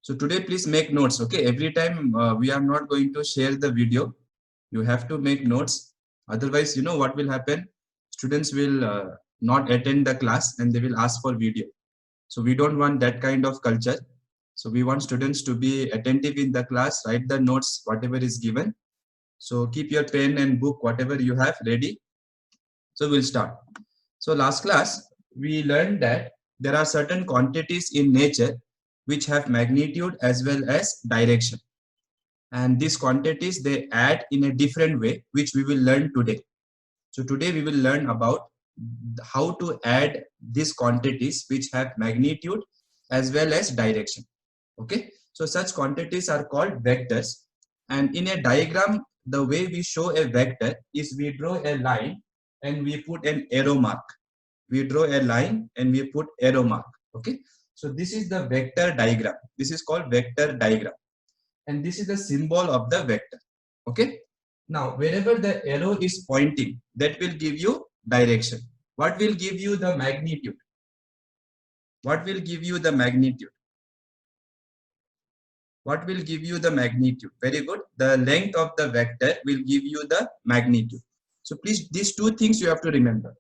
So today, please make notes. Okay, every time we are not going to share the video. You have to make notes. Otherwise, you know what will happen? Students will not attend the class and they will ask for video. So we don't want that kind of culture. So we want students to be attentive in the class, write the notes, whatever is given. So keep your pen and book, whatever you have ready. So we'll start. So last class, we learned that there are certain quantities in nature which have magnitude as well as direction. And these quantities, they add in a different way, which we will learn today. So today we will learn about how to add these quantities which have magnitude as well as direction. Okay, so such quantities are called vectors. And in a diagram, the way we show a vector is we draw a line and we put an arrow mark. We draw a line and we put arrow mark. Okay, so this is the vector diagram. This is called vector diagram. And this is the symbol of the vector. Okay, now wherever the arrow is pointing, that will give you direction. What will give you the magnitude? What will give you the magnitude? What will give you the magnitude? Very good. The length of the vector will give you the magnitude. So please, these two things you have to remember.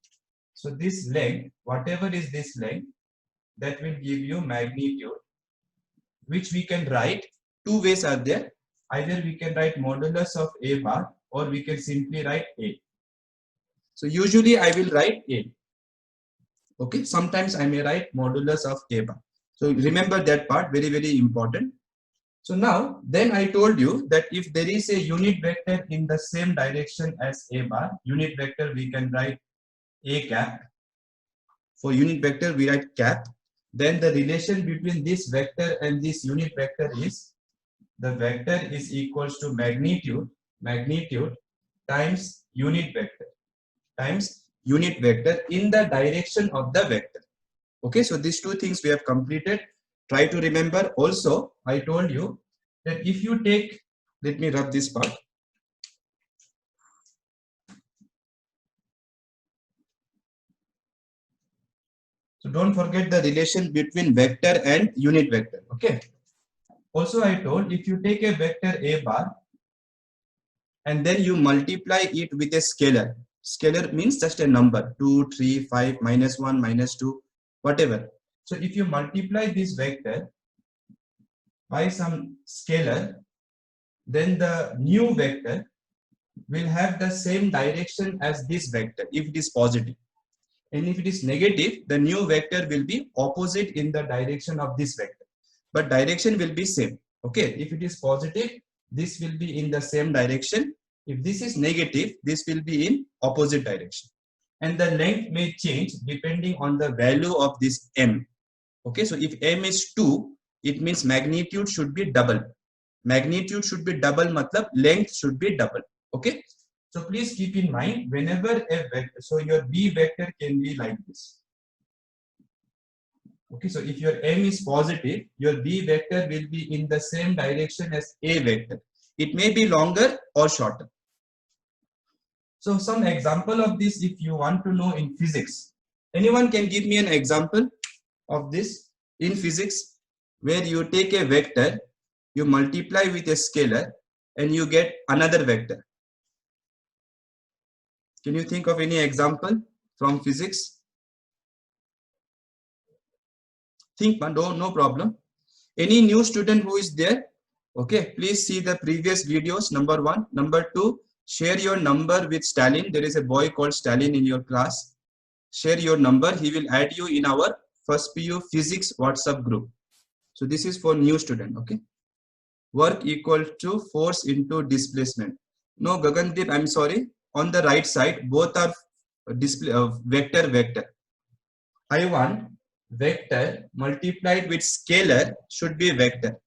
So this length, whatever is this length, that will give you magnitude, which we can write. Two ways are there. Either we can write modulus of A bar or we can simply write A. So usually I will write A. Okay, sometimes I may write modulus of A bar. So remember that part, very, very important. So now, then I told you that if there is a unit vector in the same direction as A bar, unit vector we can write A cap. For unit vector we write cap. Then the relation between this vector and this unit vector is the vector is equals to magnitude times unit vector in the direction of the vector. Okay, so these two things we have completed. Try to remember. Also, I told you that if you take, let me rub this part. So don't forget the relation between vector and unit vector. Okay. Also, I told if you take a vector A bar and then you multiply it with a scalar. Scalar means just a number, 2, 3, 5, -1, -2, whatever. So if you multiply this vector by some scalar, then the new vector will have the same direction as this vector if it is positive. And if it is negative, the new vector will be opposite in the direction of this vector. But direction will be same. Okay, if it is positive, this will be in the same direction. If this is negative, this will be in opposite direction. And the length may change depending on the value of this m. Okay, so if m is 2, it means magnitude should be double. Magnitude should be double, matlab length should be double. Okay, so please keep in mind whenever a vector, so your b vector can be like this. Okay, so if your m is positive, your b vector will be in the same direction as a vector. It may be longer or shorter. So some example of this if you want to know in physics. Anyone can give me an example of this in physics where you take a vector, you multiply with a scalar and you get another vector. Can you think of any example from physics? Think, no problem. Any new student who is there? Okay, please see the previous videos, number 1. Number 2, share your number with Stalin. There is a boy called Stalin in your class. Share your number. He will add you in our first PU physics WhatsApp group. So this is for new student. Okay. Work equal to force into displacement. No, Gagandip, I'm sorry. On the right side, both are vector. I want vector multiplied with scalar should be vector.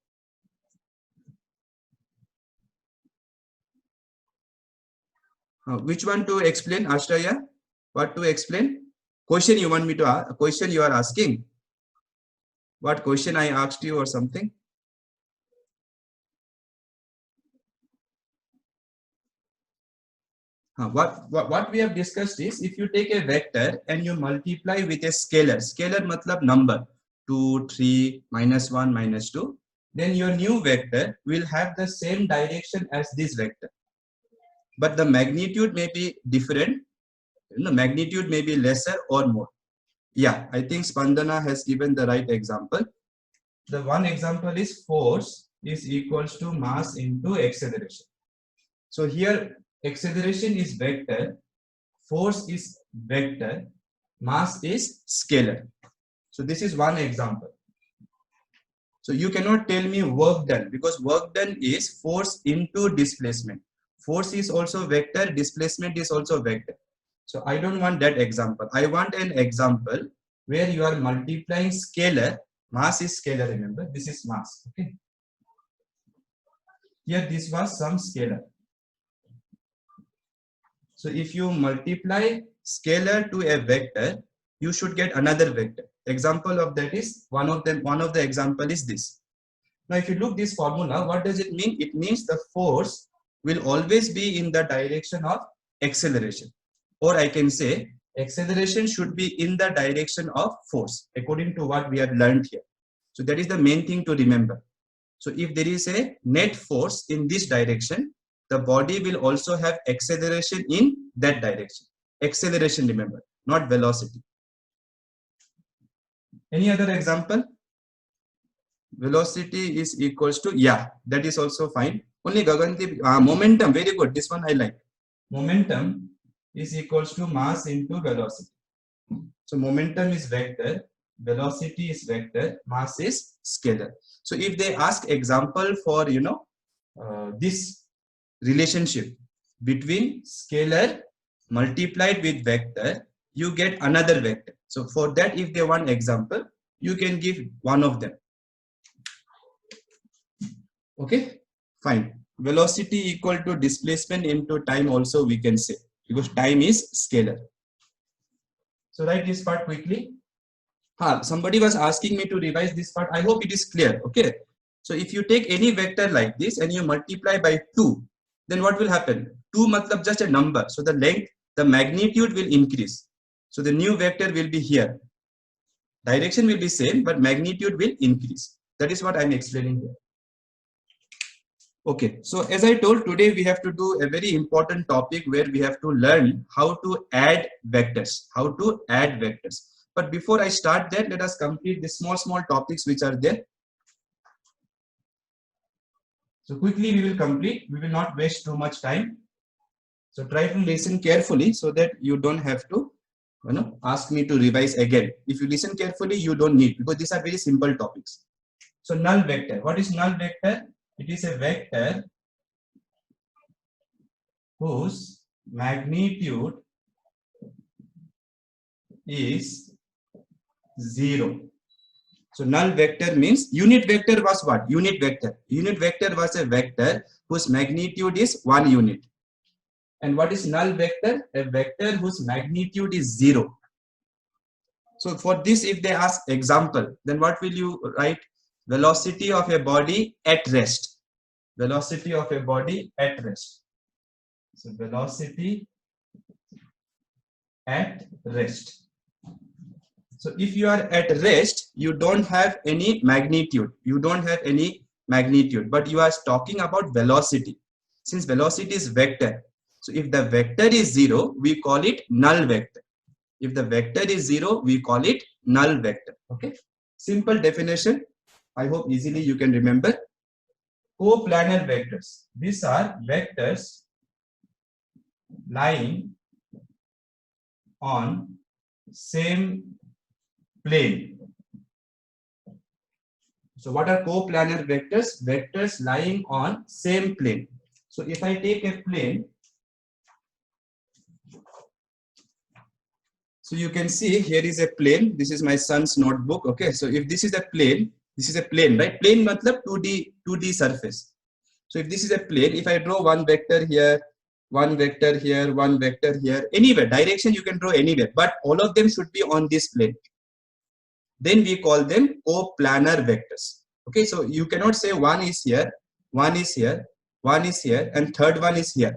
Which one to explain, Ashraya? What to explain? Question you want me to ask? Question you are asking? What question I asked you or something? What we have discussed is if you take a vector and you multiply with a scalar matlab number 2, 3, -1, -2, then your new vector will have the same direction as this vector, but the magnitude may be different. Magnitude may be lesser or more. Yeah, I think Spandana has given the right example. The one example is force is equals to mass into acceleration. So here acceleration is vector, force is vector, mass is scalar. So this is one example. So you cannot tell me work done, because work done is force into displacement. Force is also vector, displacement is also vector. So I don't want that example. I want an example where you are multiplying scalar. Mass is scalar, remember, this is mass. Okay. Here this was some scalar. So if you multiply scalar to a vector, you should get another vector. Example of that is one of the example is this. Now if you look this formula, what does it mean? It means the force will always be in the direction of acceleration. Or I can say acceleration should be in the direction of force, according to what we have learned here. So that is the main thing to remember. So if there is a net force in this direction, the body will also have acceleration in that direction. Acceleration, remember, not velocity. Any other example? Velocity is equals to, yeah, that is also fine. Only Gaganti, momentum, very good. This one I like. Momentum is equals to mass into velocity. So momentum is vector, velocity is vector, mass is scalar. So if they ask example for, this relationship between scalar multiplied with vector, you get another vector. So for that, if they want example, you can give one of them. Okay, fine. Velocity equal to displacement into time also we can say, because time is scalar. So write this part quickly. Somebody was asking me to revise this part. I hope it is clear. Okay. So if you take any vector like this and you multiply by 2, then what will happen? 2 matlab just a number. So the length, the magnitude will increase. So the new vector will be here. Direction will be same, but magnitude will increase. That is what I am explaining here. Okay, so as I told, today we have to do a very important topic where we have to learn how to add vectors. But before I start that, let us complete the small topics which are there. So quickly we will complete. We will not waste too much time. So try to listen carefully so that you don't have to, ask me to revise again. If you listen carefully, you don't need, because these are very simple topics. So null vector. What is null vector? It is a vector whose magnitude is 0. So null vector means unit vector was what? Unit vector. Unit vector was a vector whose magnitude is 1 unit. And what is null vector? A vector whose magnitude is 0. So for this, if they ask example, then what will you write? Velocity of a body at rest. Velocity of a body at rest. So velocity at rest. So if you are at rest, you don't have any magnitude. But you are talking about velocity. Since velocity is vector, so if the vector is 0, we call it null vector. If the vector is 0, we call it null vector. Okay. Simple definition. I hope easily you can remember. Coplanar vectors. These are vectors lying on same plane. So what are coplanar vectors? Vectors lying on same plane. So if I take a plane, so you can see here is a plane. This is my son's notebook. Okay, so if this is a plane, right? Plane matlab 2D surface. So if this is a plane, if I draw one vector here, one vector here, one vector here, anywhere, direction you can draw anywhere, but all of them should be on this plane. Then we call them coplanar vectors. Okay, so you cannot say one is here, one is here, one is here, and third one is here.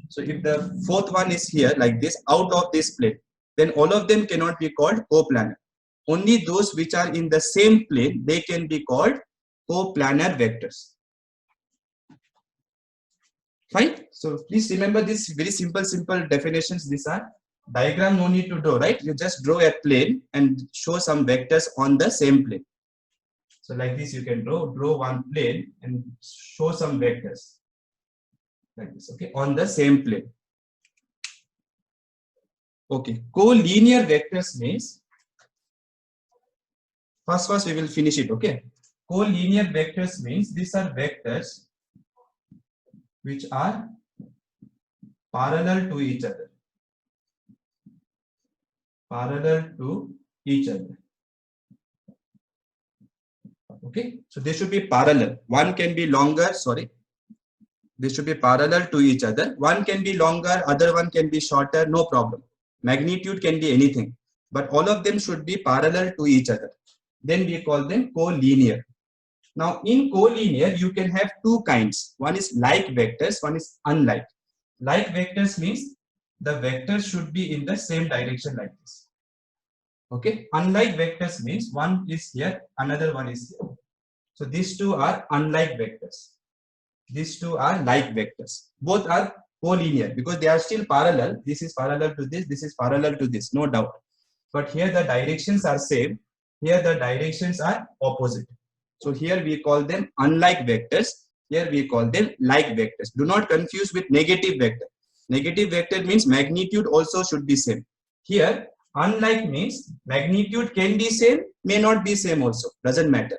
So if the fourth one is here like this, out of this plane, then all of them cannot be called coplanar. Only those which are in the same plane, they can be called coplanar vectors. Fine. So please remember this very simple definitions. These are diagram, no need to draw, right? You just draw a plane and show some vectors on the same plane. So like this, you can draw one plane and show some vectors like this, okay, on the same plane. Okay, collinear vectors means, first we will finish it, okay. Collinear vectors means these are vectors which are parallel to each other. Parallel to each other. Okay, so they should be parallel. One can be longer, sorry. They should be parallel to each other. One can be longer, other one can be shorter, no problem. Magnitude can be anything, but all of them should be parallel to each other. Then we call them collinear. Now in collinear, you can have two kinds. One is like vectors, one is unlike. Like vectors means the vectors should be in the same direction like this. Okay, unlike vectors means one is here, another one is here. So these two are unlike vectors. These two are like vectors. Both are collinear because they are still parallel. This is parallel to this, this is parallel to this, no doubt. But here the directions are same. Here the directions are opposite. So here we call them unlike vectors. Here we call them like vectors. Do not confuse with negative vector. Negative vector means magnitude also should be same. Here unlike means magnitude can be same, may not be same also. Doesn't matter.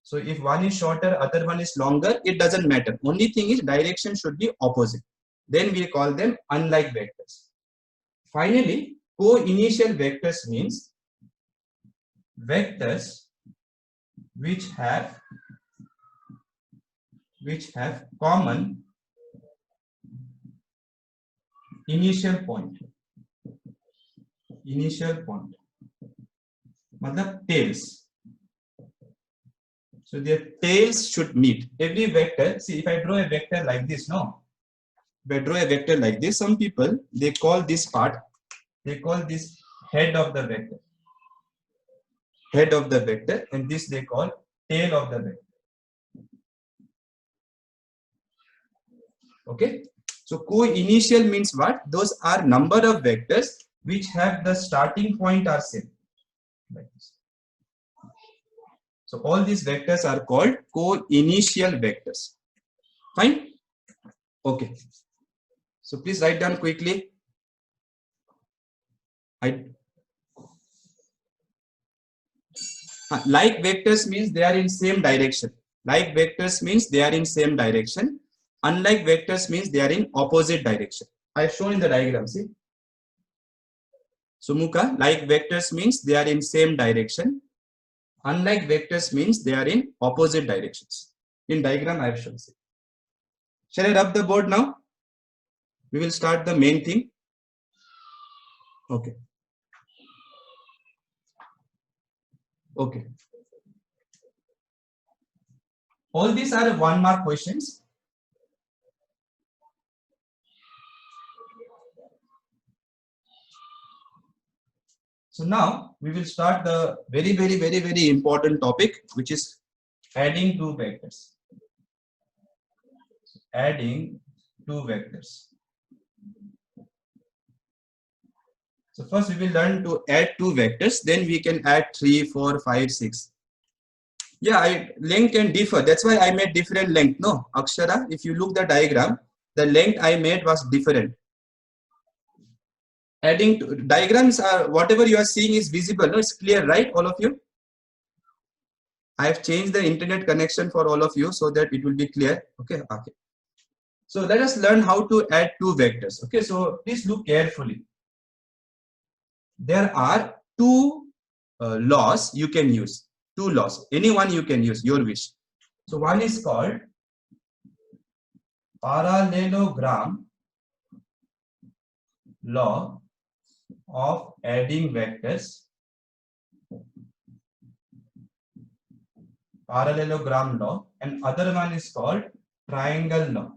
So if one is shorter, other one is longer, it doesn't matter. Only thing is direction should be opposite. Then we call them unlike vectors. Finally, co-initial vectors means vectors which have common initial point. Initial point. Matlab tails. So their tails should meet. Every vector, see if I draw a vector like this, no? If I draw a vector like this, some people, they call this part, they call this head of the vector. Head of the vector, and this they call tail of the vector. Okay. So co-initial means what? Those are number of vectors which have the starting point are same. Like this. So all these vectors are called co-initial vectors. Fine? Okay. So please write down quickly. Like vectors means they are in same direction. Like vectors means they are in same direction. Unlike vectors means they are in opposite direction. I have shown in the diagram, see. Sumuka, like vectors means they are in same direction. Unlike vectors means they are in opposite directions. In diagram I have shown. See. Shall I rub the board now? We will start the main thing. Okay. Okay. All these are 1 mark questions. So now we will start the very important topic, which is adding two vectors. Adding two vectors. So first we will learn to add two vectors, then we can add 3, 4, 5, 6. Yeah, length can differ. That's why I made different length. No, Akshara, if you look the diagram, the length I made was different. Adding to, diagrams are whatever you are seeing is visible. No, it's clear, right? All of you. I have changed the internet connection for all of you so that it will be clear. Okay. Okay. So let us learn how to add two vectors. Okay. So please look carefully. There are two laws you can use. Two laws. Any one you can use, your wish. So one is called parallelogram law of adding vectors. Parallelogram law, and other one is called triangle law.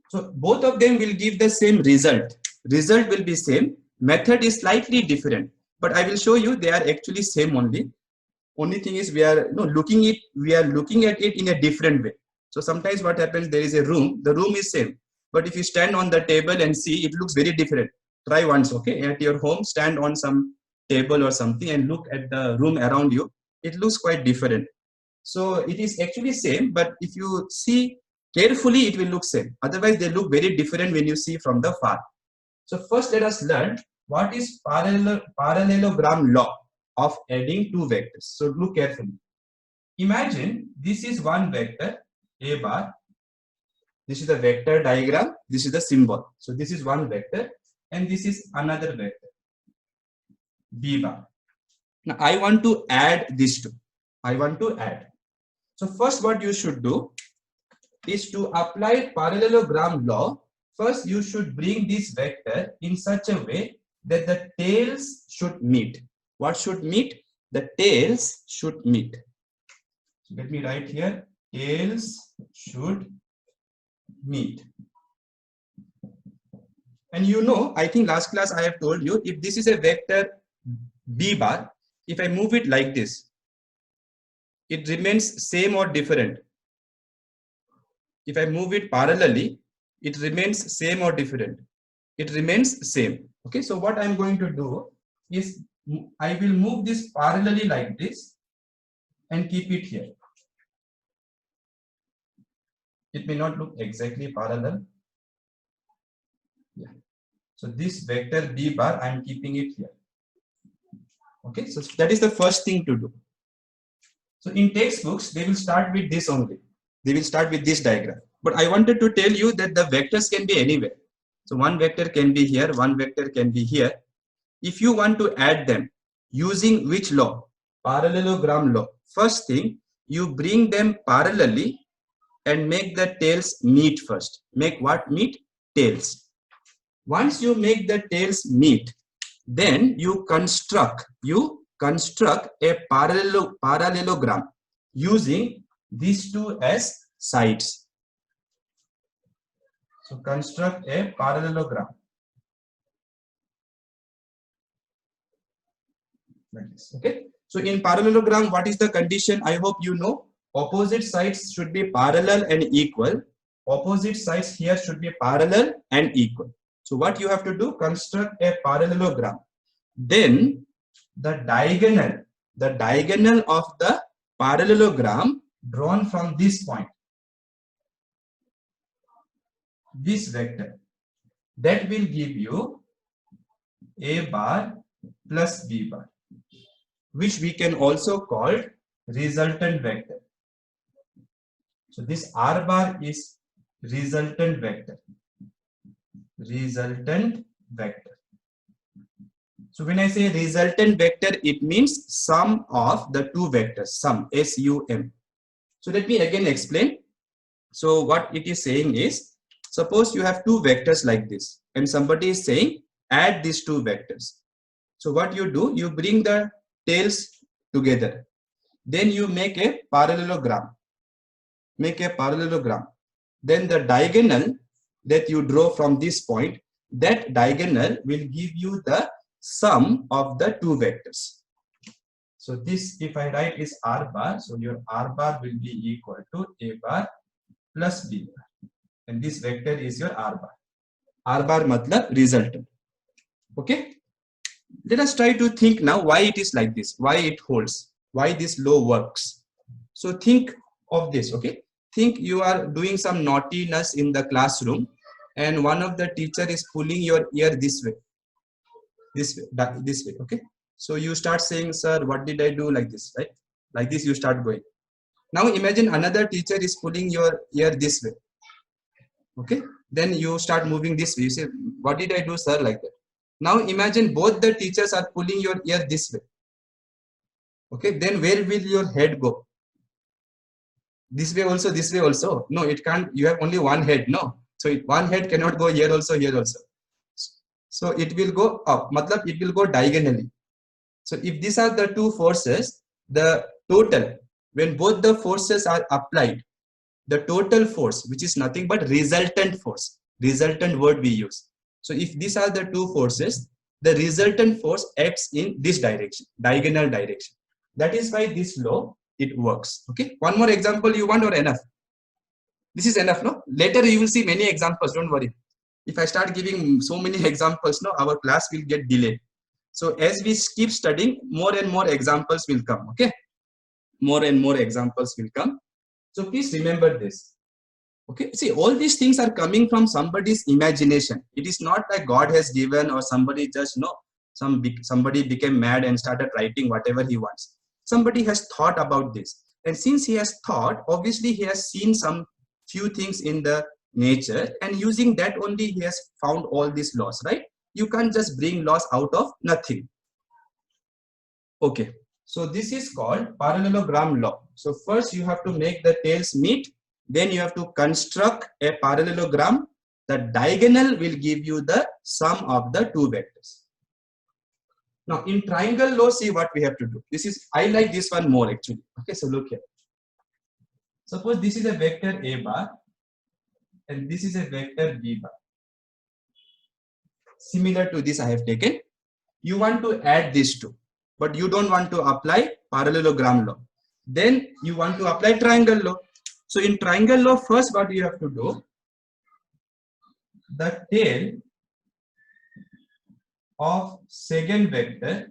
So both of them will give the same result. Result will be same. Method is slightly different. but I will show you they are actually same only. Only thing is we are looking at it in a different way. So sometimes what happens, there is a room, the room is same, but if you stand on the table and see, it looks very different. Try once, okay, at your home, stand on some table or something and look at the room around you. It looks quite different. So it is actually same, but if you see carefully, it will look same. Otherwise, they look very different when you see from the far. So first, let us learn what is parallelogram law of adding two vectors. So look carefully. Imagine this is one vector, A bar. This is the vector diagram. This is the symbol. So this is one vector and this is another vector, B bar. Now I want to add these two. I want to add. So first what you should do is to apply parallelogram law. First you should bring this vector in such a way that the tails should meet. What should meet? The tails should meet. So let me write here, tails should meet. And I think last class I have told you, if this is a vector B bar, if I move it like this, it remains same or different. If I move it parallelly, it remains same or different. It remains same. Okay, so what I'm going to do is I will move this parallelly like this and keep it here. It may not look exactly parallel. Yeah. So this vector B bar, I'm keeping it here. Okay, so that is the first thing to do. So in textbooks, they will start with this only. They will start with this diagram. But I wanted to tell you that the vectors can be anywhere. So one vector can be here, one vector can be here. If you want to add them using which law? Parallelogram law. First thing, you bring them parallelly and make the tails meet first. Make what meet? Tails. Once you make the tails meet, then you construct a parallelogram using these two as sides. So construct a parallelogram like this. Okay. So in parallelogram, what is the condition? I hope you know. Opposite sides should be parallel and equal. Opposite sides here should be parallel and equal. So what you have to do? Construct a parallelogram. Then the diagonal of the parallelogram drawn from this point, this vector, that will give you A bar plus B bar, which we can also call resultant vector. So this R bar is resultant vector. Resultant vector. So when I say resultant vector, it means sum of the two vectors, sum, S-U-M. So let me again explain. So what it is saying is, suppose you have two vectors like this, and somebody is saying, add these two vectors. So what you do, you bring the tails together. Then you make a parallelogram. Make a parallelogram. Then the diagonal that you draw from this point, that diagonal will give you the sum of the two vectors. So this, if I write, is R bar. So your R bar will be equal to A bar plus B bar. And this vector is your R bar. R bar matlab resultant. Okay. Let us try to think now why it is like this, why it holds, why this law works. So think of this, okay? Think you are doing some naughtiness in the classroom and one of the teacher is pulling your ear this way, okay? So you start saying, sir, what did I do, like this, right? Like this you start going. Now imagine another teacher is pulling your ear this way, okay? Then you start moving this way. You say, what did I do, sir, like that? Now imagine both the teachers are pulling your ear this way. Okay, then where will your head go? This way also, this way also? No, it can't. You have only one head, no? So one head cannot go here also, here also. So it will go up, matlab it will go diagonally. So if these are the two forces, the total, when both the forces are applied, the total force, which is nothing but resultant force, resultant word we use. So if these are the two forces, the resultant force acts in this direction, diagonal direction. That is why this law, it works. Okay, one more example you want or enough? This is enough, no? Later you will see many examples, don't worry. If I start giving so many examples, no, our class will get delayed. So as we keep studying, more and more examples will come, okay? More and more examples will come. So please remember this. Okay, see, all these things are coming from somebody's imagination. It is not like God has given or somebody just, somebody became mad and started writing whatever he wants. Somebody has thought about this. And since he has thought, obviously he has seen some few things in the nature, and using that only he has found all these laws, right? You can't just bring laws out of nothing. Okay, so this is called parallelogram law. So first you have to make the tails meet, then you have to construct a parallelogram. The diagonal will give you the sum of the two vectors. Now in triangle law, see what we have to do. This is, I like this one more actually. Okay, so look here. Suppose this is a vector A bar and this is a vector B bar. Similar to this I have taken. You want to add these two, but you don't want to apply parallelogram law. Then you want to apply triangle law. So in triangle law, first what you have to do, the tail of second vector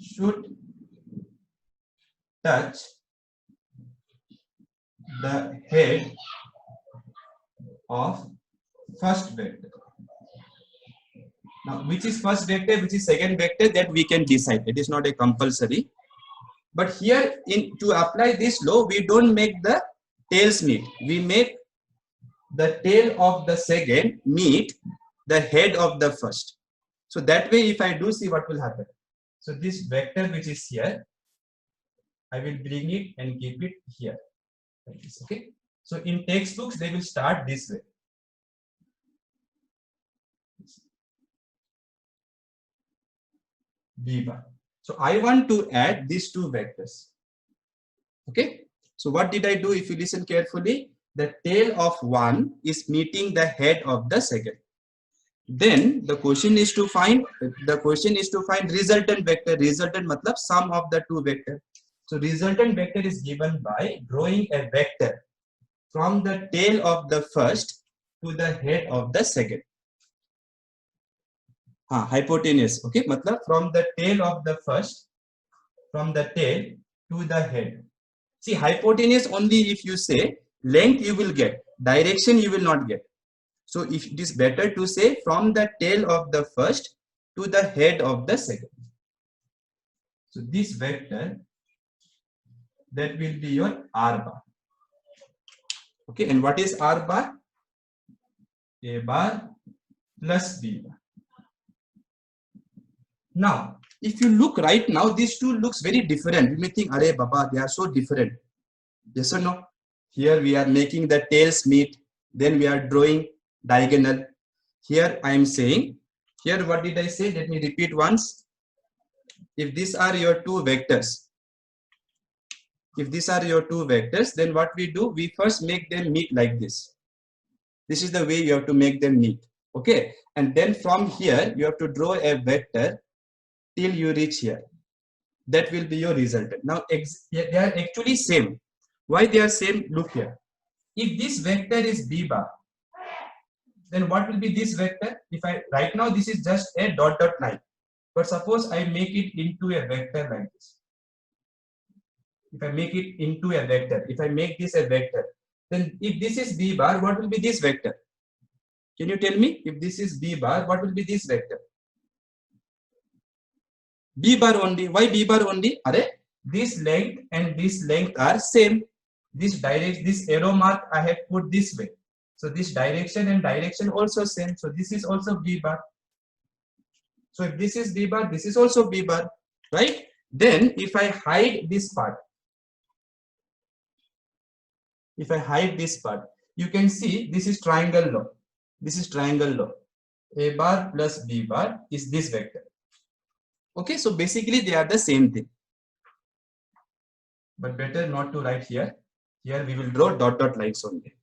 should touch the head of first vector. Now, which is first vector, which is second vector, that we can decide. It is not a compulsory. But here, to apply this law, we don't make the tails meet. We make the tail of the second meet the head of the first. So that way, if I do, see what will happen. So this vector which is here, I will bring it and keep it here. Like this, okay. So in textbooks, they will start this way. B bar. So I want to add these two vectors. Okay. So what did I do? If you listen carefully, the tail of one is meeting the head of the second. Then the question is to find resultant vector. Resultant matlab sum of the two vector. So resultant vector is given by drawing a vector from the tail of the first to the head of the second. Hypotenuse. Okay, matlab from the tail of the first, from the tail to the head. See, hypotenuse only if you say, length you will get, direction you will not get. So if it is better to say from the tail of the first to the head of the second. So this vector, that will be your R bar. Okay, and what is R bar? A bar plus B bar. Now, if you look right now, these two looks very different. You may think, Arey Baba, they are so different. Yes or no? Here we are making the tails meet. Then we are drawing diagonal. Here I am saying, here what did I say? Let me repeat once. If these are your two vectors, then what we do, we first make them meet like this. This is the way you have to make them meet. Okay. And then from here, you have to draw a vector till you reach here. That will be your resultant. Now, they are actually same. Why they are same? Look here. If this vector is B bar, then what will be this vector? If right now this is just a dot dot line, but suppose I make it into a vector like this. If I make it into a vector, if I make this a vector, then if this is B bar, what will be this vector? Can you tell me? If this is B bar, what will be this vector? B bar only. Why B bar only? This length and this length are same. This arrow mark I have put this way. So this direction and direction also same. So this is also B bar. So if this is B bar, this is also B bar, right? Then if I hide this part, you can see this is triangle law. This is triangle law. A bar plus B bar is this vector. Okay, so basically they are the same thing. But better not to write here. Here we will draw dot dot lines only.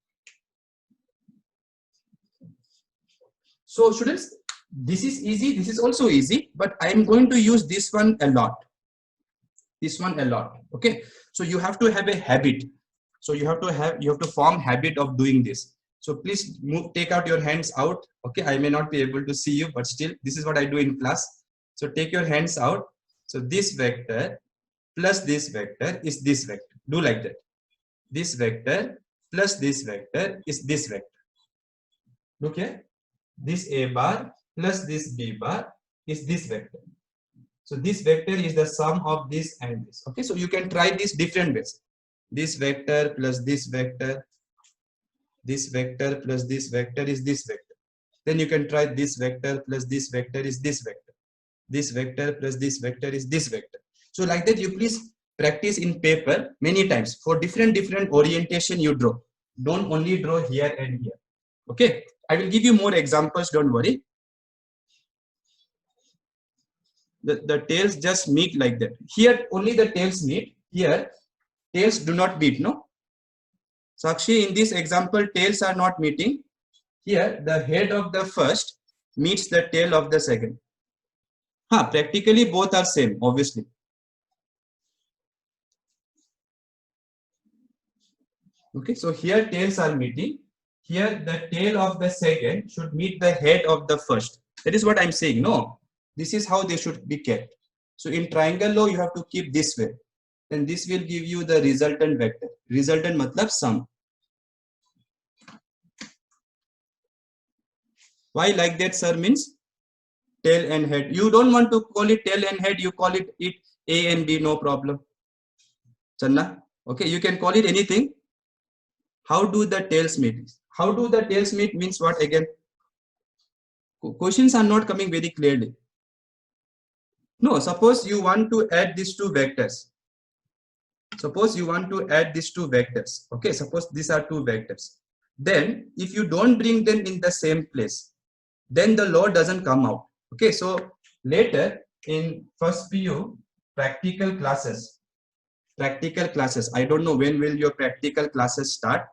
So students, this is easy. This is also easy, but I am going to use this one a lot. This one a lot. Okay. So you have to have a habit. So you have to form habit of doing this. So please take out your hands out. Okay. I may not be able to see you, but still this is what I do in class. So take your hands out. So this vector plus this vector is this vector. Do like that. This vector plus this vector is this vector. Okay. This A bar plus this B bar is this vector. So this vector is the sum of this and this. Okay, so you can try this different ways. This vector plus this vector plus this vector is this vector. Then you can try this vector plus this vector is this vector. This vector plus this vector is this vector. So like that, you please practice in paper many times for different orientation you draw. Don't only draw here and here. Okay, I will give you more examples. Don't worry. The tails just meet like that. Here only the tails meet. Here tails do not meet. No. Sakshi, in this example, tails are not meeting. Here the head of the first meets the tail of the second. Practically both are same, obviously. Okay, so here tails are meeting. Here the tail of the second should meet the head of the first. That is what I'm saying. No, this is how they should be kept. So in triangle law, you have to keep this way. Then this will give you the resultant vector. Resultant matlab sum. Why like that, sir? Means tail and head. You don't want to call it tail and head. You call it A and B. No problem. Channa. Okay, you can call it anything. How do the tails meet? How do the tails meet means what again? Questions are not coming very clearly. No, suppose you want to add these two vectors. Suppose you want to add these two vectors. Okay, suppose these are two vectors. Then if you don't bring them in the same place, then the law doesn't come out. Okay, so later in first PU practical classes, I don't know when will your practical classes start,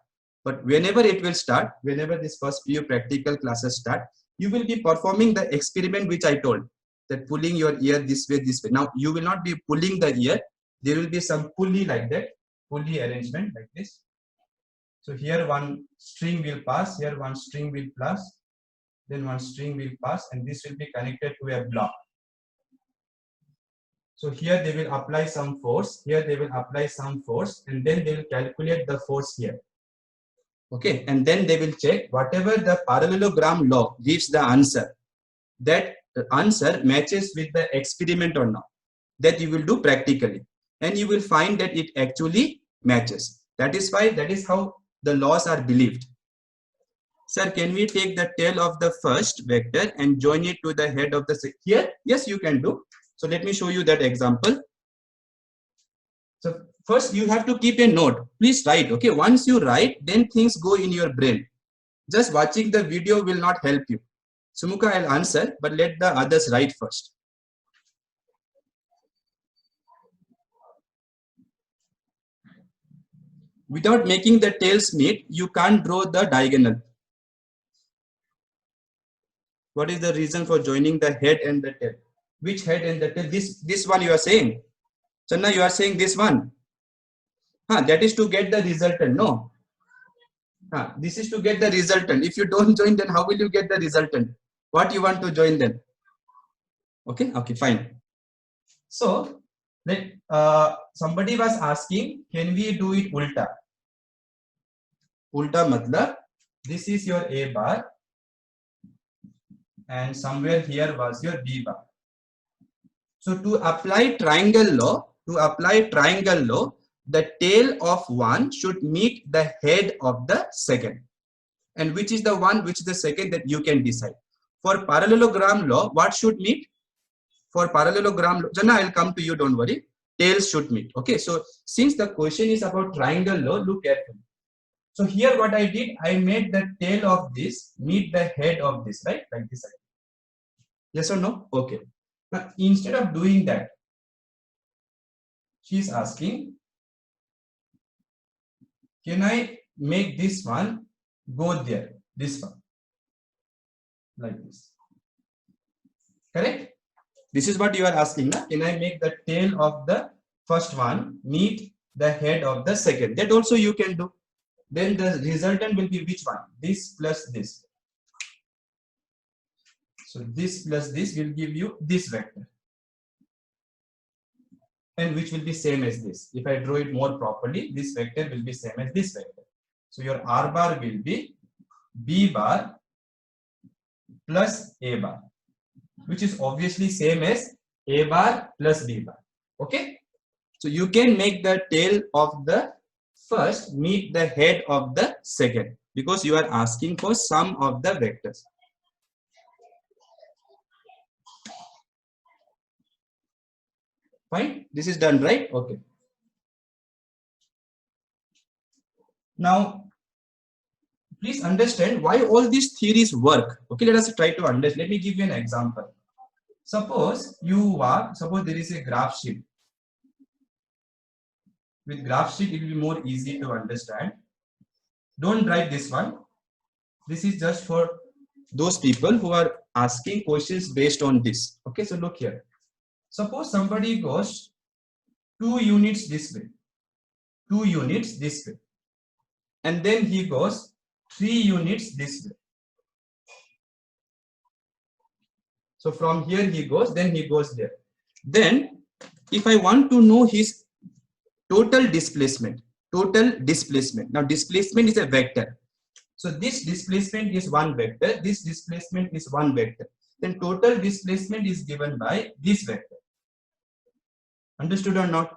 but whenever it will start, whenever this first PU practical classes start, you will be performing the experiment which I told, that pulling your ear this way. Now you will not be pulling the ear. There will be some pulley like that, pulley arrangement like this. So here one string will pass, here one string will pass, then one string will pass, and this will be connected to a block. So here they will apply some force, here they will apply some force, and then they will calculate the force here. Okay, and then they will check whatever the parallelogram law gives the answer, that the answer matches with the experiment or not. That you will do practically, and you will find that it actually matches. That is why, that is how the laws are believed. Sir, can we take the tail of the first vector and join it to the head of the second? Here, yes, you can do. So let me show you that example. So first you have to keep a note. Please write. Okay, once you write, then things go in your brain. Just watching the video will not help you. Sumukha, I'll answer, but let the others write first. Without making the tails meet, you can't draw the diagonal. What is the reason for joining the head and the tail? Which head and the tail? This one you are saying. Channa, you are saying this one. That is to get the resultant. No. This is to get the resultant. If you don't join, then how will you get the resultant? What you want to join then? Okay, okay, fine. So, somebody was asking, can we do it ulta? Ulta matlab, this is your A bar, and somewhere here was your B bar. So to apply triangle law, the tail of one should meet the head of the second. And which is the one, which is the second, that you can decide. For parallelogram law, what should meet? For parallelogram law, Jana, I'll come to you, don't worry. Tails should meet. Okay, so since the question is about triangle law, look at it. So here what I did, I made the tail of this meet the head of this, right? Like this. Yes or no? Okay. Now, instead of doing that, she is asking, can I make this one go there? This one. like this. Correct? This is what you are asking. Na? Can I make the tail of the first one meet the head of the second? That also you can do. Then the resultant will be which one? This plus this. So this plus this will give you this vector. And which will be same as this. If I draw it more properly, this vector will be same as this vector. So your R bar will be B bar plus A bar, which is obviously same as A bar plus B bar. Okay. So you can make the tail of the first meet the head of the second because you are asking for sum of the vectors. Fine. This is done, right? Okay. Now, please understand why all these theories work. Okay, let us try to understand. Let me give you an example. Suppose there is a graph sheet. With graph sheet, it will be more easy to understand. Don't write this one. This is just for those people who are asking questions based on this. Okay, so look here. Suppose somebody goes 2 units this way, 2 units this way, and then he goes 3 units this way. So from here he goes, then he goes there. Then if I want to know his total displacement. Now displacement is a vector. So this displacement is one vector, this displacement is one vector. Then total displacement is given by this vector. Understood or not?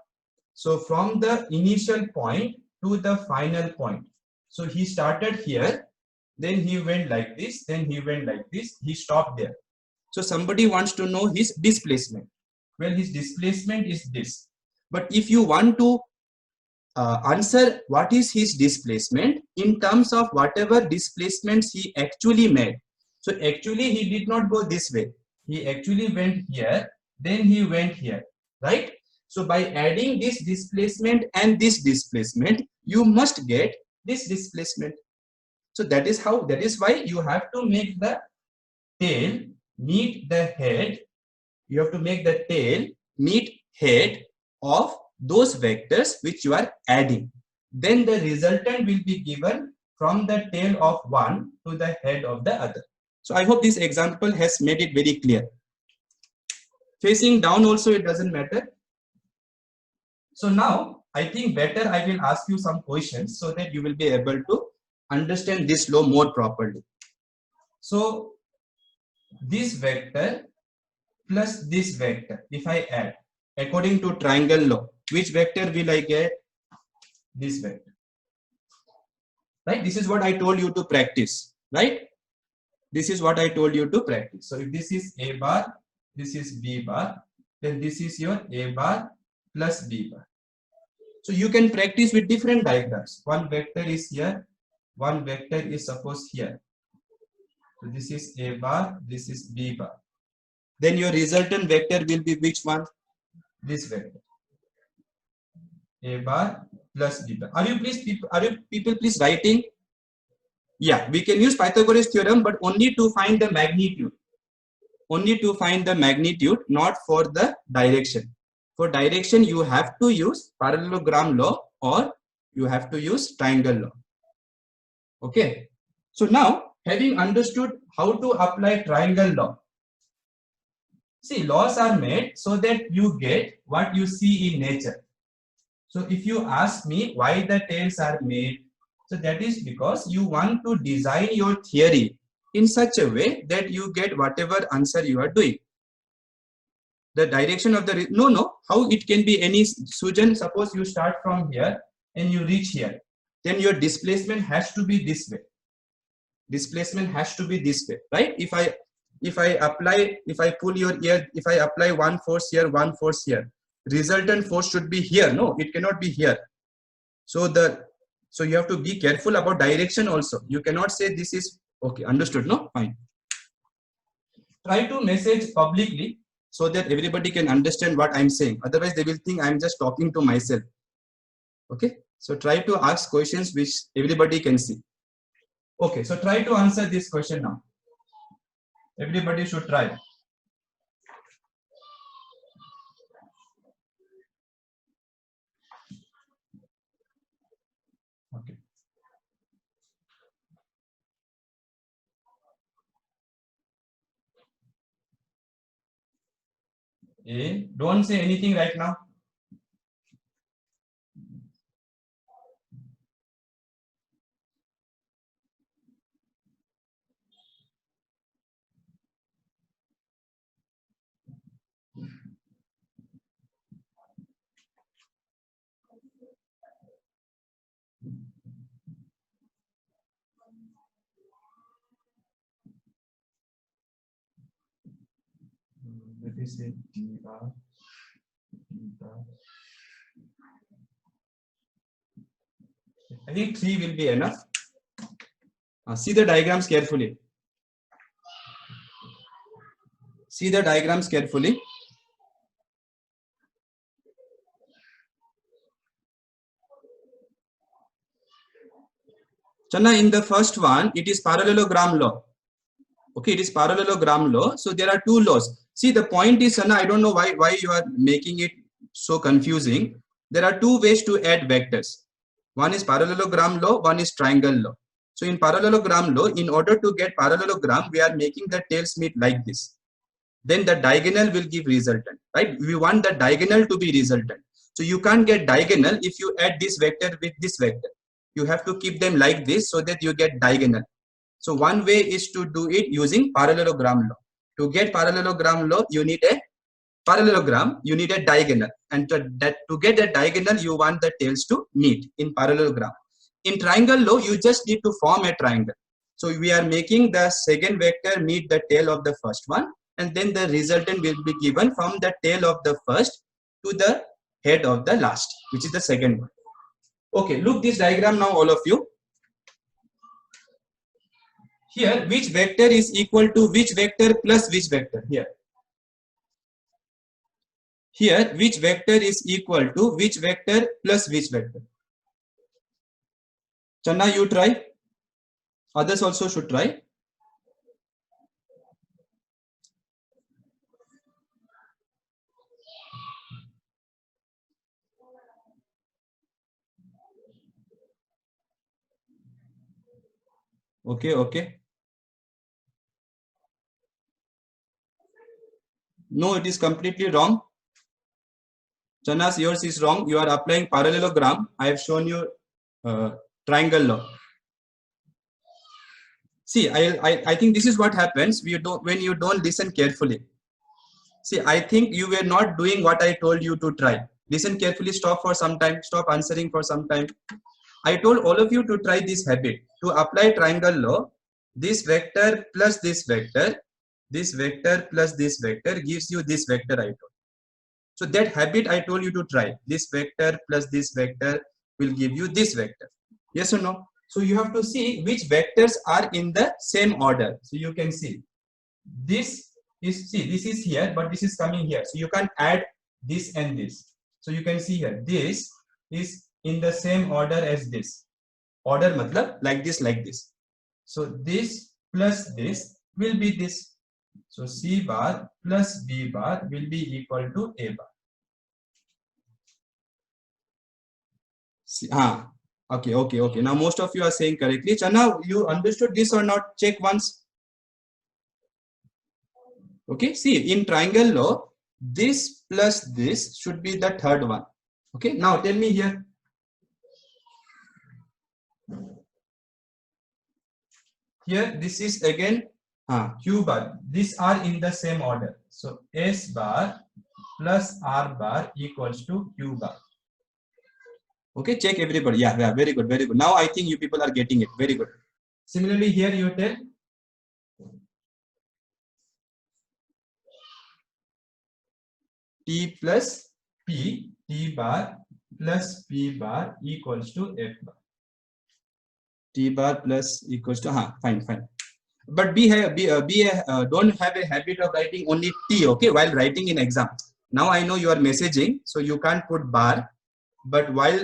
So from the initial point to the final point. So he started here, then he went like this, then he went like this, he stopped there. So somebody wants to know his displacement. Well, his displacement is this. But if you want to answer what is his displacement in terms of whatever displacements he actually made. So actually he did not go this way. He actually went here, then he went here, right? So by adding this displacement and this displacement, you must get this displacement. So that is why you have to make the tail meet the head. You have to make the tail meet head of those vectors which you are adding. Then the resultant will be given from the tail of one to the head of the other. So I hope this example has made it very clear. Facing down also it doesn't matter. So now I think better I will ask you some questions so that you will be able to understand this law more properly. So this vector plus this vector, if I add according to triangle law, which vector will I get? This vector. Right? This is what I told you to practice. Right? This is what I told you to practice. So if this is A bar, this is B bar, then this is your A bar plus B bar. So you can practice with different diagrams. One vector is here, one vector is suppose here. So this is A bar, this is B bar. Then your resultant vector will be which one? This vector. A bar plus B bar. Are you people please writing? Yeah, we can use Pythagoras theorem, but only to find the magnitude. Only to find the magnitude, not for the direction. For direction, you have to use parallelogram law or you have to use triangle law. Okay. So now, having understood how to apply triangle law, see, laws are made so that you get what you see in nature. So if you ask me why the tails are made, so that is because you want to design your theory in such a way that you get whatever answer you are doing. The direction of the, how it can be any, Sujan, suppose you start from here and you reach here, then your displacement has to be this way. Displacement has to be this way, right? If I pull your ear, if I apply one force here, resultant force should be here. No, it cannot be here. So you have to be careful about direction also. You cannot say this is okay. Understood? No? Fine. Try to message publicly so that everybody can understand what I'm saying. Otherwise, they will think I'm just talking to myself. Okay? So try to ask questions which everybody can see. Okay, so try to answer this question now. Everybody should try. Okay. Don't say anything right now. Let me say TR. I think 3 will be enough. See the diagrams carefully. See the diagrams carefully. Channa, in the first one, it is parallelogram law. Okay, it is parallelogram law. So there are two laws. See, the point is, Channa, I don't know why you are making it so confusing. There are two ways to add vectors. One is parallelogram law, one is triangle law. So in parallelogram law, in order to get parallelogram, we are making the tails meet like this. Then the diagonal will give resultant, right? We want the diagonal to be resultant. So you can't get diagonal if you add this vector with this vector. You have to keep them like this so that you get diagonal. So one way is to do it using parallelogram law. To get parallelogram law, you need a parallelogram, you need a diagonal. And to get a diagonal, you want the tails to meet in parallelogram. In triangle law, you just need to form a triangle. So we are making the second vector meet the tail of the first one, and then the resultant will be given from the tail of the first to the head of the last, which is the second one. Okay, look this diagram now, all of you. Here, which vector is equal to which vector plus which vector? Here, which vector is equal to which vector plus which vector? Channa, you try. Others also should try. Okay. No, it is completely wrong. Channas, yours is wrong. You are applying parallelogram. I have shown you triangle law. See, I think this is what happens when you don't listen carefully. See, I think you were not doing what I told you to try. Listen carefully, stop for some time, stop answering for some time. I told all of you to try this habit. To apply triangle law, this vector plus this vector plus this vector gives you this vector I told. So that habit I told you to try. This vector plus this vector will give you this vector. Yes or no? So you have to see which vectors are in the same order. So you can see this is here, but this is coming here. So you can add this and this. So you can see here, this is in the same order as this. Order matlab like this. So this plus this will be this. So C bar plus B bar will be equal to A bar. Okay. Now most of you are saying correctly. Channa, you understood this or not? Check once. Okay, see, in triangle law, this plus this should be the third one. Okay, now tell me here. Here, this is again Q bar. These are in the same order. So S bar plus R bar equals to Q bar. Okay, check everybody. Yeah, very good. Now I think you people are getting it. Very good. Similarly, here you tell T plus P, T bar plus P bar equals to F bar. T bar plus equals to, fine. But don't have a habit of writing only T, okay, while writing in exam. Now I know you are messaging, so you can't put bar. But while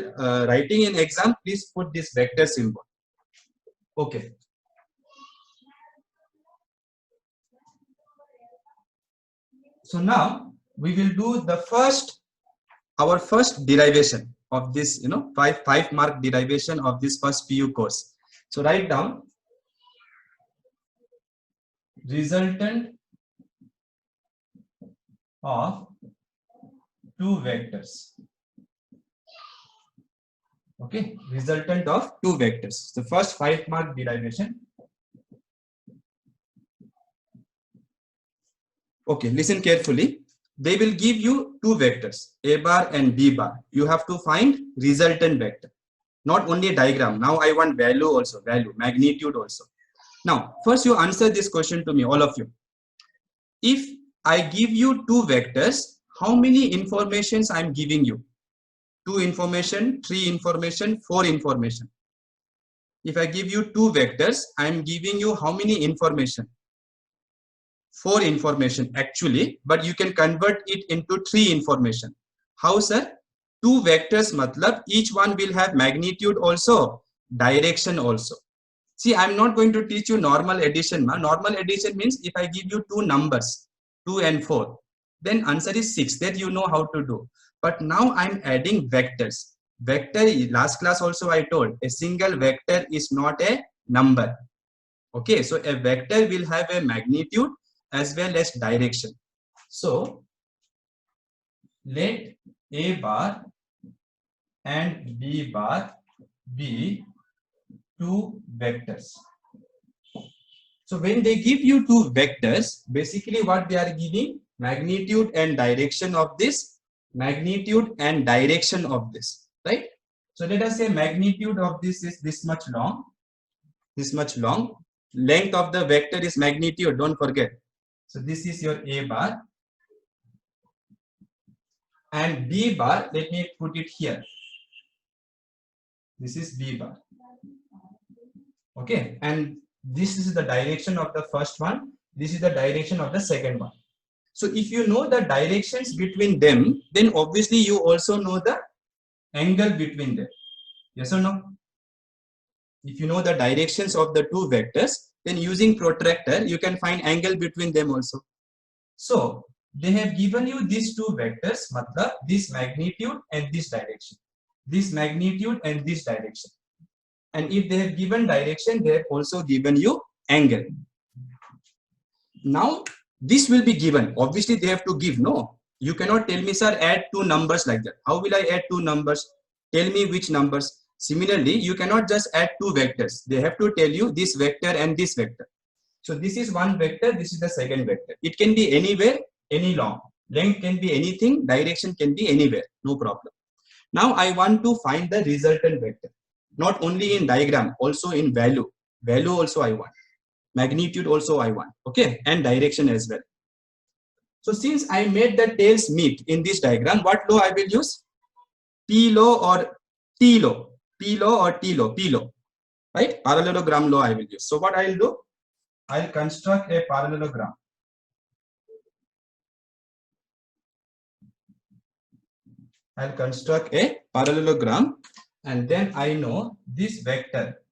writing in exam, please put this vector symbol. Okay. So now we will do the our first derivation of this, five mark derivation of this first PU course. So write down resultant of two vectors. Okay, resultant of two vectors. The first 5 mark derivation. Okay, listen carefully. They will give you two vectors, A bar and B bar. You have to find resultant vector. Not only a diagram. Now I want value also, magnitude also. Now, first you answer this question to me, all of you. If I give you two vectors, how many informations I'm giving you? 2 information, 3 information, 4 information. If I give you two vectors, I'm giving you how many information? 4 information actually, but you can convert it into 3 information. How, sir? Two vectors matlab each one will have magnitude also, direction also. See, I'm not going to teach you normal addition. Normal addition means if I give you two numbers, 2 and 4, then answer is 6. That you know how to do. But now I'm adding vectors. Vector, last class also I told, a single vector is not a number. Okay, so a vector will have a magnitude as well as direction. So let A bar and B bar be two vectors. So when they give you two vectors, basically what they are giving, magnitude and direction of this, magnitude and direction of this, right? So let us say magnitude of this is this much long, length of the vector is magnitude, don't forget. So this is your A bar, and B bar, let me put it here. This is B bar. Okay, and this is the direction of the first one. This is the direction of the second one. So if you know the directions between them, then obviously you also know the angle between them. Yes or no? If you know the directions of the two vectors, then using protractor, you can find angle between them also. So they have given you these two vectors, matlab this magnitude and this direction. This magnitude and this direction. And if they have given direction, they have also given you angle. Now, this will be given. Obviously, they have to give. No, you cannot tell me, sir, add two numbers like that. How will I add two numbers? Tell me which numbers. Similarly, you cannot just add two vectors. They have to tell you this vector and this vector. So this is one vector, this is the second vector. It can be anywhere, any long. Length can be anything, direction can be anywhere, no problem. Now I want to find the resultant vector. Not only in diagram, also in value. Value also I want. Magnitude also I want. Okay, and direction as well. So since I made the tails meet in this diagram, what law I will use? P law or T law. P law or T law. P law. Right? Parallelogram law I will use. So what I will do? I'll construct a parallelogram. I'll construct a parallelogram, and then I know this vector,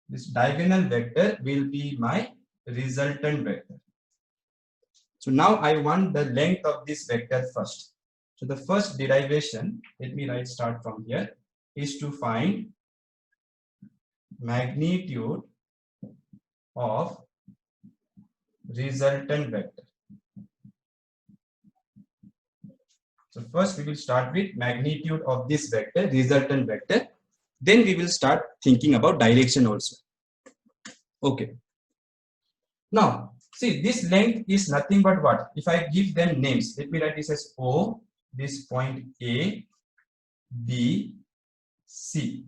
this diagonal vector will be my resultant vector. So now I want the length of this vector first. So the first derivation, let me start from here, is to find magnitude of resultant vector. So first we will start with magnitude of this vector, resultant vector. Then we will start thinking about direction also. Okay. Now, see, this length is nothing but what? If I give them names, let me write this as O, this point A, B, C.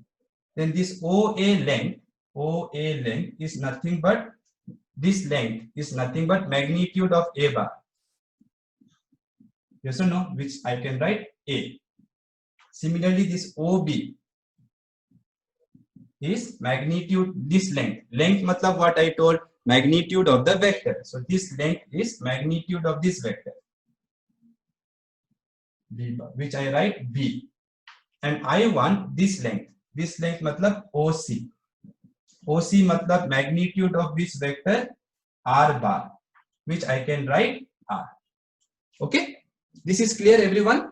Then this OA length is nothing but, this length is nothing but magnitude of A bar. Yes or no? Which I can write A. Similarly, this OB is magnitude, this length. Length matlab what I told, magnitude of the vector. So this length is magnitude of this vector, B bar, which I write B. And I want this length. This length matlab OC. OC matlab magnitude of this vector R bar. which I can write R. Okay, this is clear, everyone?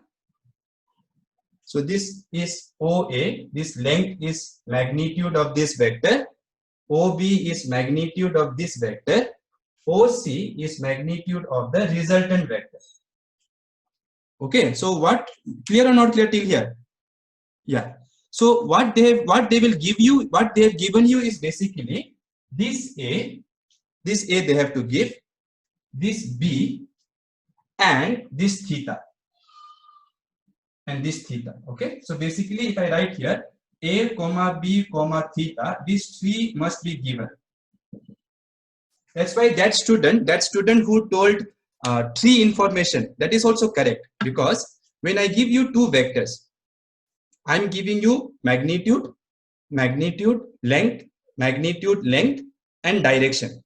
So this is OA, this length is magnitude of this vector, OB is magnitude of this vector, OC is magnitude of the resultant vector. Okay, so what, clear or not clear till here? Yeah. So what they will give you, what they have given you is basically this A they have to give, this B, and this theta, and this theta. Okay, so basically if I write here A comma B comma theta, these three must be given. That's why that student who told three information, that is also correct, because when I give you two vectors, I'm giving you magnitude, length, and direction.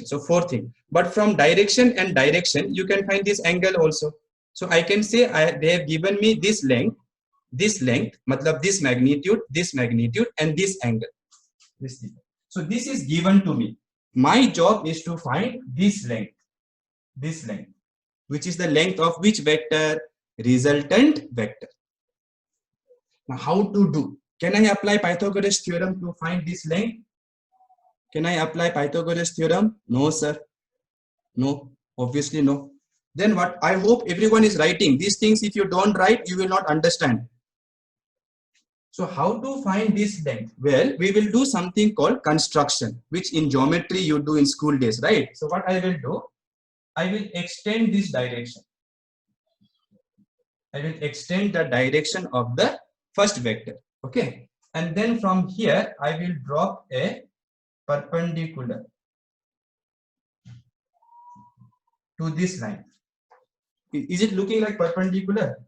So four things. But from direction and direction, you can find this angle also. So I can say they have given me this length, matlab this magnitude, and this angle. So this is given to me. My job is to find this length, which is the length of which vector? Resultant vector. Now how to do? Can I apply Pythagoras theorem to find this length? Can I apply Pythagoras theorem? No, sir. No, obviously no. Then what? I hope everyone is writing these things. If you don't write, you will not understand. So how to find this length? Well, we will do something called construction, which in geometry you do in school days, right? So what I will do, I will extend this direction. I will extend the direction of the first vector. Okay. And then from here, I will drop a perpendicular to this line. Is it looking like perpendicular?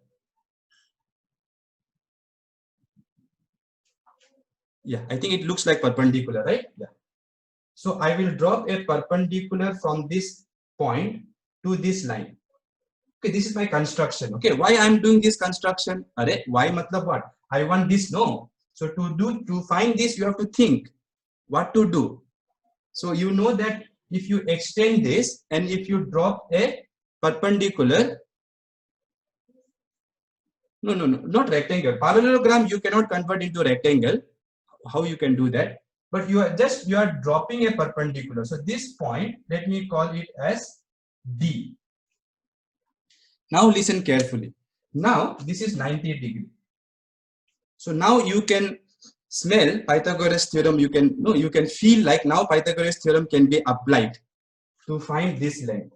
Yeah, I think it looks like perpendicular, right? Yeah. So I will drop a perpendicular from this point to this line. Okay, this is my construction. Okay, why I'm doing this construction? Arre, why matlab what? I want this, no. So to find this, you have to think what to do. So you know that if you extend this and if you drop a perpendicular, no, not rectangle. Parallelogram you cannot convert into rectangle. How you can do that? But you are dropping a perpendicular. So this point, let me call it as D. Now listen carefully. Now this is 90 degree. So now you can smell Pythagoras theorem. You can feel like now Pythagoras theorem can be applied to find this length.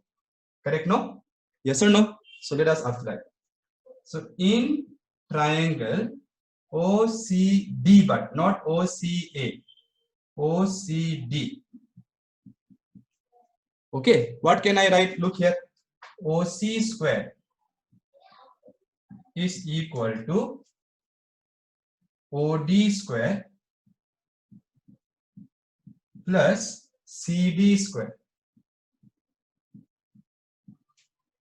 Correct? No? Yes or no? So let us apply. So in triangle OCD, but not OCA, OCD. Okay, what can I write? Look here. OC square is equal to OD square plus CD square.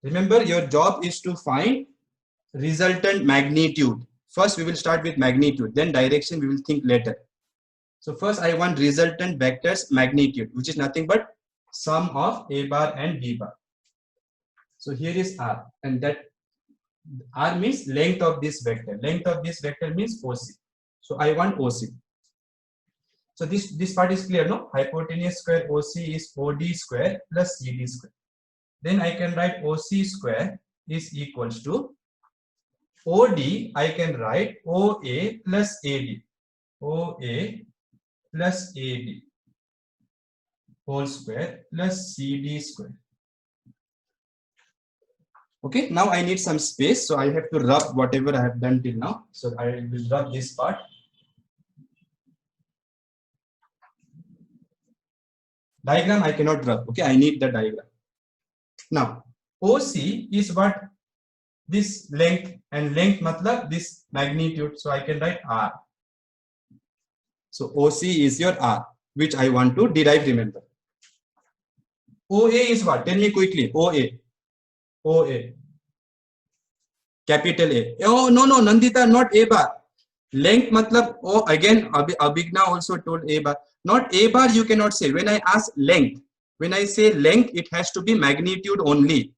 Remember, your job is to find resultant magnitude. First, we will start with magnitude, then direction we will think later. So first, I want resultant vectors magnitude, which is nothing but sum of A bar and B bar. So here is R, and that R means length of this vector. Length of this vector means OC. So I want OC. So this part is clear, no? Hypotenuse square OC is OD square plus CD square. Then I can write OC square is equals to OD, I can write OA plus AD. OA plus AD whole square plus CD square. Okay, now I need some space, so I have to rub whatever I have done till now. So I will rub this part. Diagram I cannot rub. Okay, I need the diagram. Now OC is what? This length, and length matlab this magnitude. So I can write R. So OC is your R, which I want to derive, remember. OA is what? Tell me quickly. OA. Capital A. Oh, no, Nandita, not A bar. Length matlab, oh, again, Abhigna also told A bar. Not A bar, you cannot say. When I ask length, When I say length, it has to be magnitude only.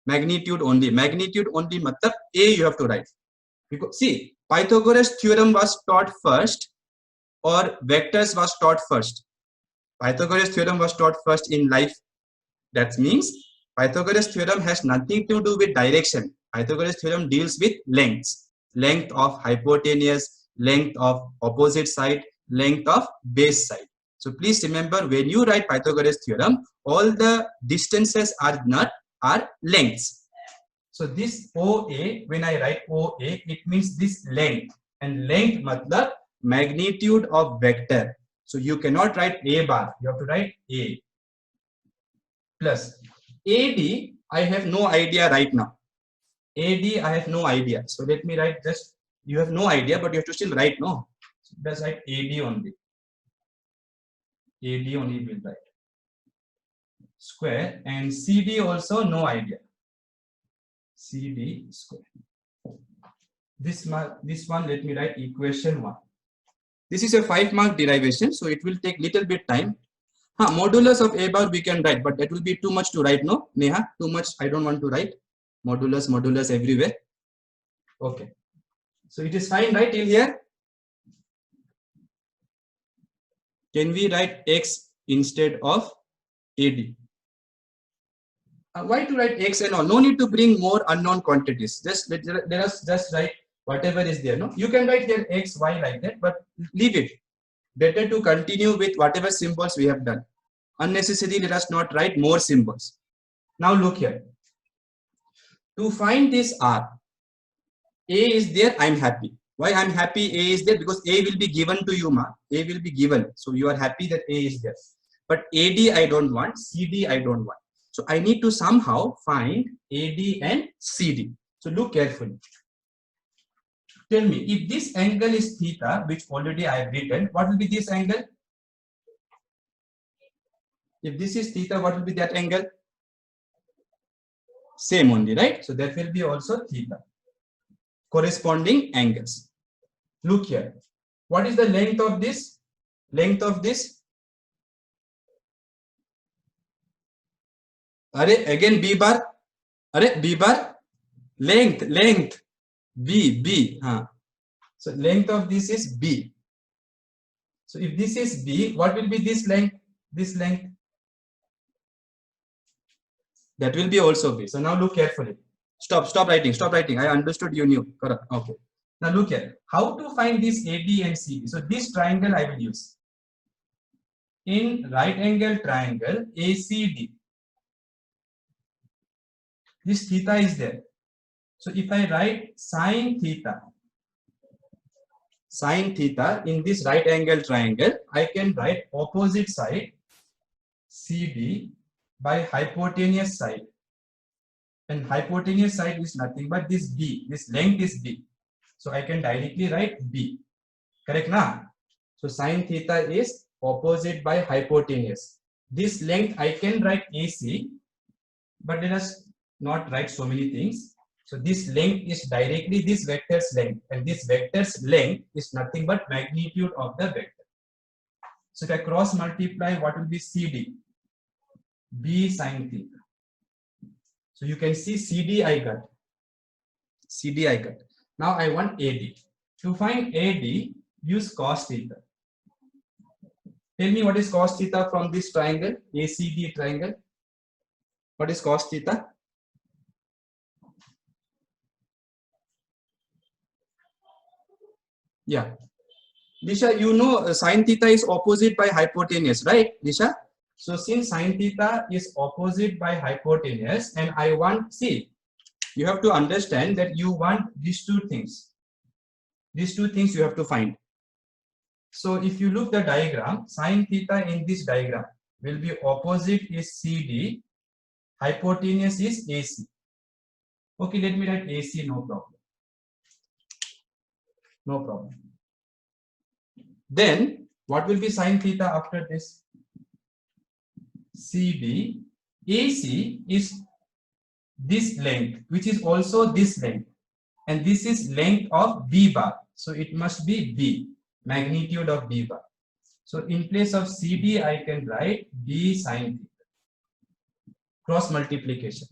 Magnitude only. Magnitude only matlab A you have to write. Because see, Pythagoras theorem was taught first or vectors was taught first. Pythagoras theorem was taught first in life. That means Pythagoras theorem has nothing to do with direction. Pythagoras theorem deals with lengths. Length of hypotenuse, length of opposite side, length of base side. So please remember, when you write Pythagoras theorem, all the distances are lengths. So this OA, when I write OA, it means this length. And length matlab magnitude of vector. So you cannot write A bar, you have to write A. Plus AD, I have no idea right now. AD, I have no idea. So let me write just, you have no idea, but you have to still write, no? So just write AD only. AD only will write. Square, and CD also no idea. CD square. This one, let me write equation 1. This is a 5-mark derivation, so it will take little bit time. Modulus of A bar we can write, but that will be too much to write, no? Neha, too much, I don't want to write. Modulus everywhere. Okay. So it is fine, right, till here? Can we write X instead of AD? Why to write X and all? No need to bring more unknown quantities. Just let us just write whatever is there. No, you can write here X, Y like that, but leave it. Better to continue with whatever symbols we have done. Unnecessarily, let us not write more symbols. Now look here. To find this R, A is there, I'm happy. Why I'm happy A is there? Because A will be given to you, ma. A will be given. So you are happy that A is there. But AD I don't want, CD I don't want. So I need to somehow find AD and CD. So look carefully. Tell me, if this angle is theta, which already I have written, what will be this angle? If this is theta, what will be that angle? Same only, right? So that will be also theta. Corresponding angles. Look here. What is the length of this? Length of this? Again B bar. B bar. Length. B. So length of this is B. So if this is B, what will be this length? This length. That will be also B. So now look carefully. Stop writing. I understood you knew. Correct. Okay. Now look here. How to find this AD and CD? So this triangle I will use. In right angle triangle ACD. This theta is there. So if I write sine theta in this right angle triangle, I can write opposite side CD by hypotenuse side. And hypotenuse side is nothing but this B. This length is B. So I can directly write B. Correct na? So sine theta is opposite by hypotenuse. This length I can write AC, but let us not write so many things. So this length is directly this vector's length, and this vector's length is nothing but magnitude of the vector. So if I cross multiply, what will be CD? B sine theta. So you can see CD I got. Now I want AD. To find AD, use cos theta. Tell me what is cos theta from this triangle, ACD triangle. What is cos theta? Yeah. Disha, you know sine theta is opposite by hypotenuse, right, Disha? So since sine theta is opposite by hypotenuse, and I want, see, you have to understand that you want these two things. These two things you have to find. So if you look the diagram, sine theta in this diagram will be opposite is CD, hypotenuse is AC. Okay, let me write AC, no problem. No problem. Then what will be sine theta after this? CD. AC is this length, which is also this length, and this is length of B bar. So it must be B, magnitude of B bar. So in place of CD, I can write B sine theta. cross multiplication.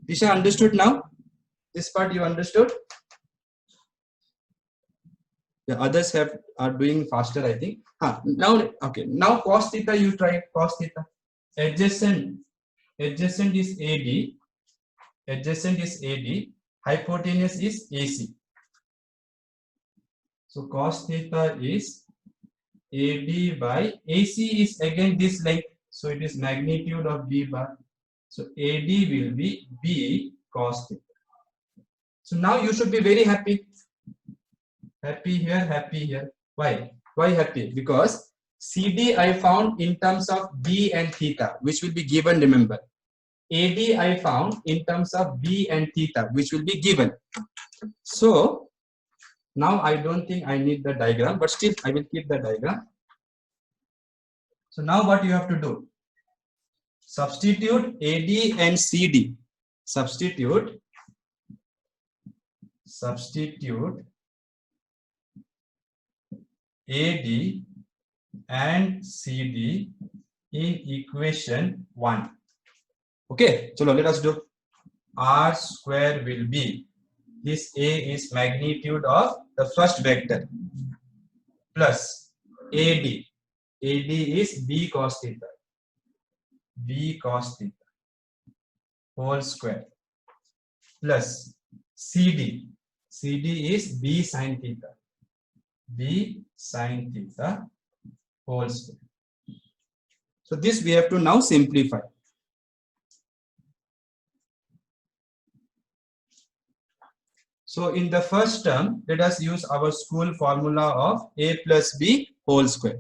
Disha, understood now? This part you understood? The others are doing faster, I think. Now, okay. Now cos theta, you try cos theta. Adjacent is AD. Adjacent is AD. Hypotenuse is AC. So cos theta is AD by AC is again this length. So it is magnitude of B bar. So AD will be B cos theta. So now you should be very happy. Happy here, happy here. Why? Why happy? Because CD I found in terms of B and theta, which will be given, remember. AD I found in terms of B and theta, which will be given. So now I don't think I need the diagram, but still I will keep the diagram. So now what you have to do? Substitute AD and CD. Substitute AD and CD in equation 1. Okay, so let us do. R square will be, this A is magnitude of the first vector, plus AD. AD is B cos theta. B cos theta whole square, plus CD. CD is B sin theta. B sin theta whole square. So this we have to now simplify. So in the first term, let us use our school formula of A plus B whole square.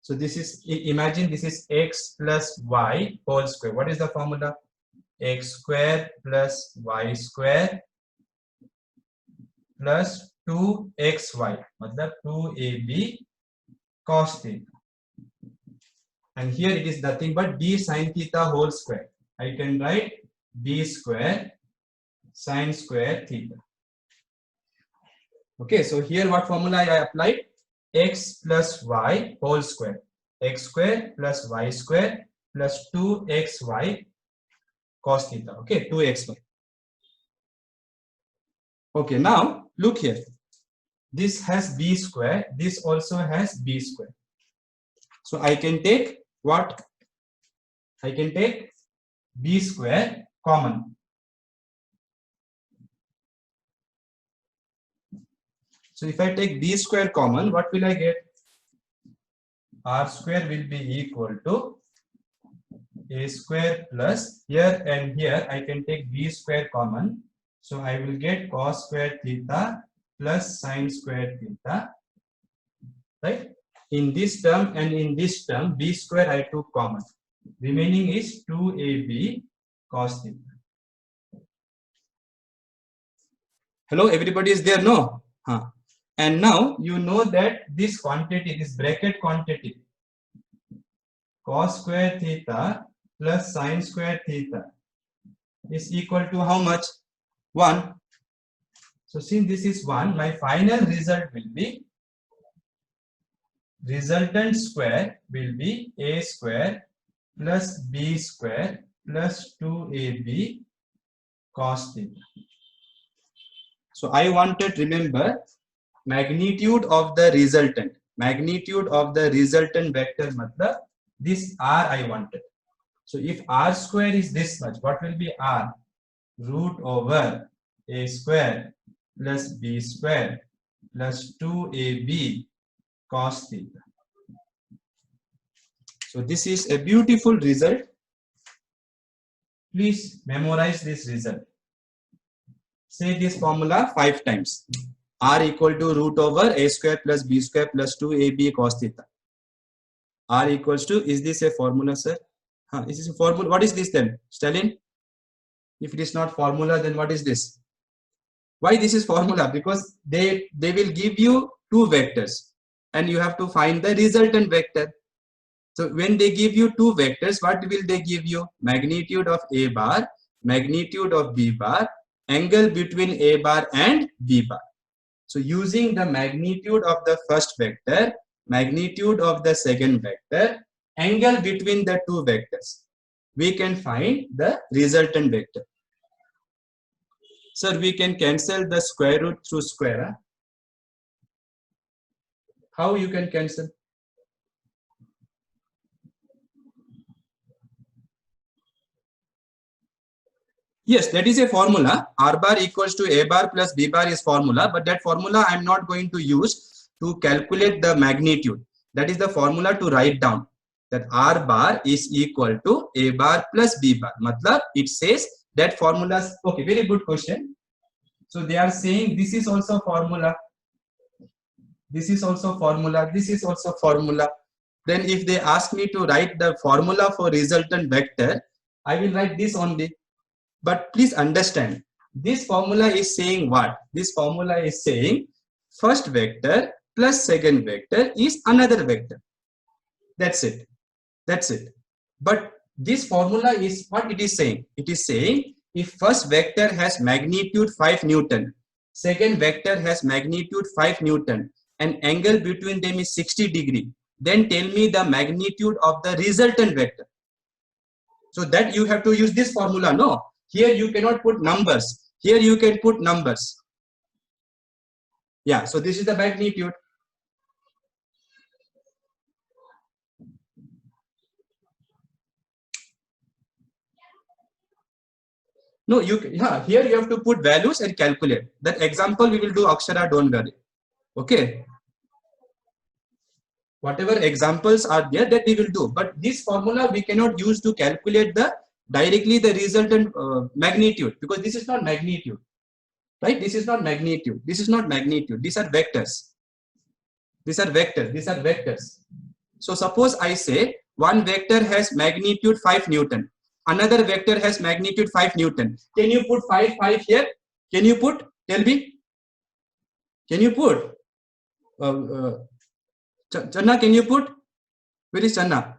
So this is, imagine this is X plus Y whole square. What is the formula? X square plus Y square plus 2xy, matlab 2ab cos theta. And here it is nothing but B sin theta whole square. I can write B square sin square theta. Okay, so here what formula I applied? X plus Y whole square. X square plus Y square plus 2xy cos theta. Okay, 2xy. Okay, now look here. This has B square. This also has B square. So I can take what? I can take B square common. So if I take B square common, what will I get? R square will be equal to A square plus, here and here I can take B square common. So I will get cos square theta plus sin square theta, right? In this term and in this term, B square I took common. Remaining is 2ab cos theta. Hello, everybody is there? No? And now you know that this quantity, this bracket quantity, cos square theta plus sin square theta is equal to how much? 1. So since this is 1, my final result will be, resultant square will be A square plus B square plus 2ab cos theta. So I wanted, remember, magnitude of the resultant. Magnitude of the resultant vector, matlab this R I wanted. So if R square is this much, what will be R? Root over A square plus B square plus 2ab cos theta. So this is a beautiful result. Please memorize this result. Say this formula 5 times. R equal to root over A square plus B square plus 2ab cos theta. R equals to, is this a formula, sir? Is this a formula? What is this then? Stalin? If it is not formula, then what is this? Why this is formula? Because they will give you 2 vectors and you have to find the resultant vector. So when they give you 2 vectors, what will they give you? Magnitude of A bar, magnitude of B bar, angle between A bar and B bar. So using the magnitude of the first vector, magnitude of the second vector, angle between the 2 vectors. we can find the resultant vector. Sir, we can cancel the square root through square. Huh? How you can cancel? Yes, that is a formula. R bar equals to A bar plus B bar is formula, but that formula I am not going to use to calculate the magnitude. That is the formula to write down that R bar is equal to A bar plus B bar. Matlab, it says that formula. Okay, very good question. So they are saying this is also formula. This is also formula. This is also formula. Then if they ask me to write the formula for resultant vector, I will write this only. But please understand, this formula is saying what? This formula is saying first vector plus second vector is another vector. That's it. That's it. But this formula is what it is saying. It is saying if first vector has magnitude 5 Newton, second vector has magnitude 5 Newton, and angle between them is 60 degree, then tell me the magnitude of the resultant vector. So that you have to use this formula, no? Here you cannot put numbers. Here you can put numbers. Yeah, so this is the magnitude. No, here you have to put values and calculate. That example we will do Akshara, don't worry. Okay. Whatever examples are there that we will do. But this formula we cannot use to calculate directly the resultant magnitude, because this is not magnitude. Right? This is not magnitude. This is not magnitude. These are vectors. These are vectors. These are vectors. So suppose I say one vector has magnitude 5 Newton. Another vector has magnitude 5 Newton. Can you put 5 here? Can you put? Tell me. Can you put? Channa, can you put? Where is Channa?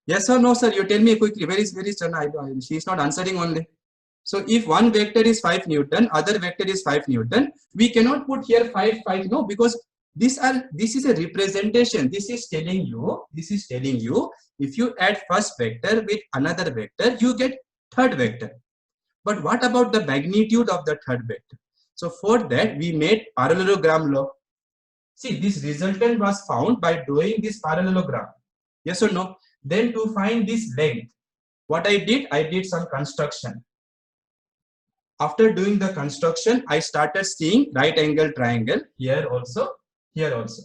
Yes or no, sir? You tell me quickly. Where is Channa? She is not answering only. So if one vector is 5 Newton, other vector is 5 Newton, we cannot put here 5, no, because this is a representation. This is telling you, if you add first vector with another vector, you get third vector. But what about the magnitude of the third vector? So for that, we made parallelogram law. See, this resultant was found by doing this parallelogram. Yes or no? Then to find this length, what I did some construction. After doing the construction, I started seeing right angle triangle here also, here also.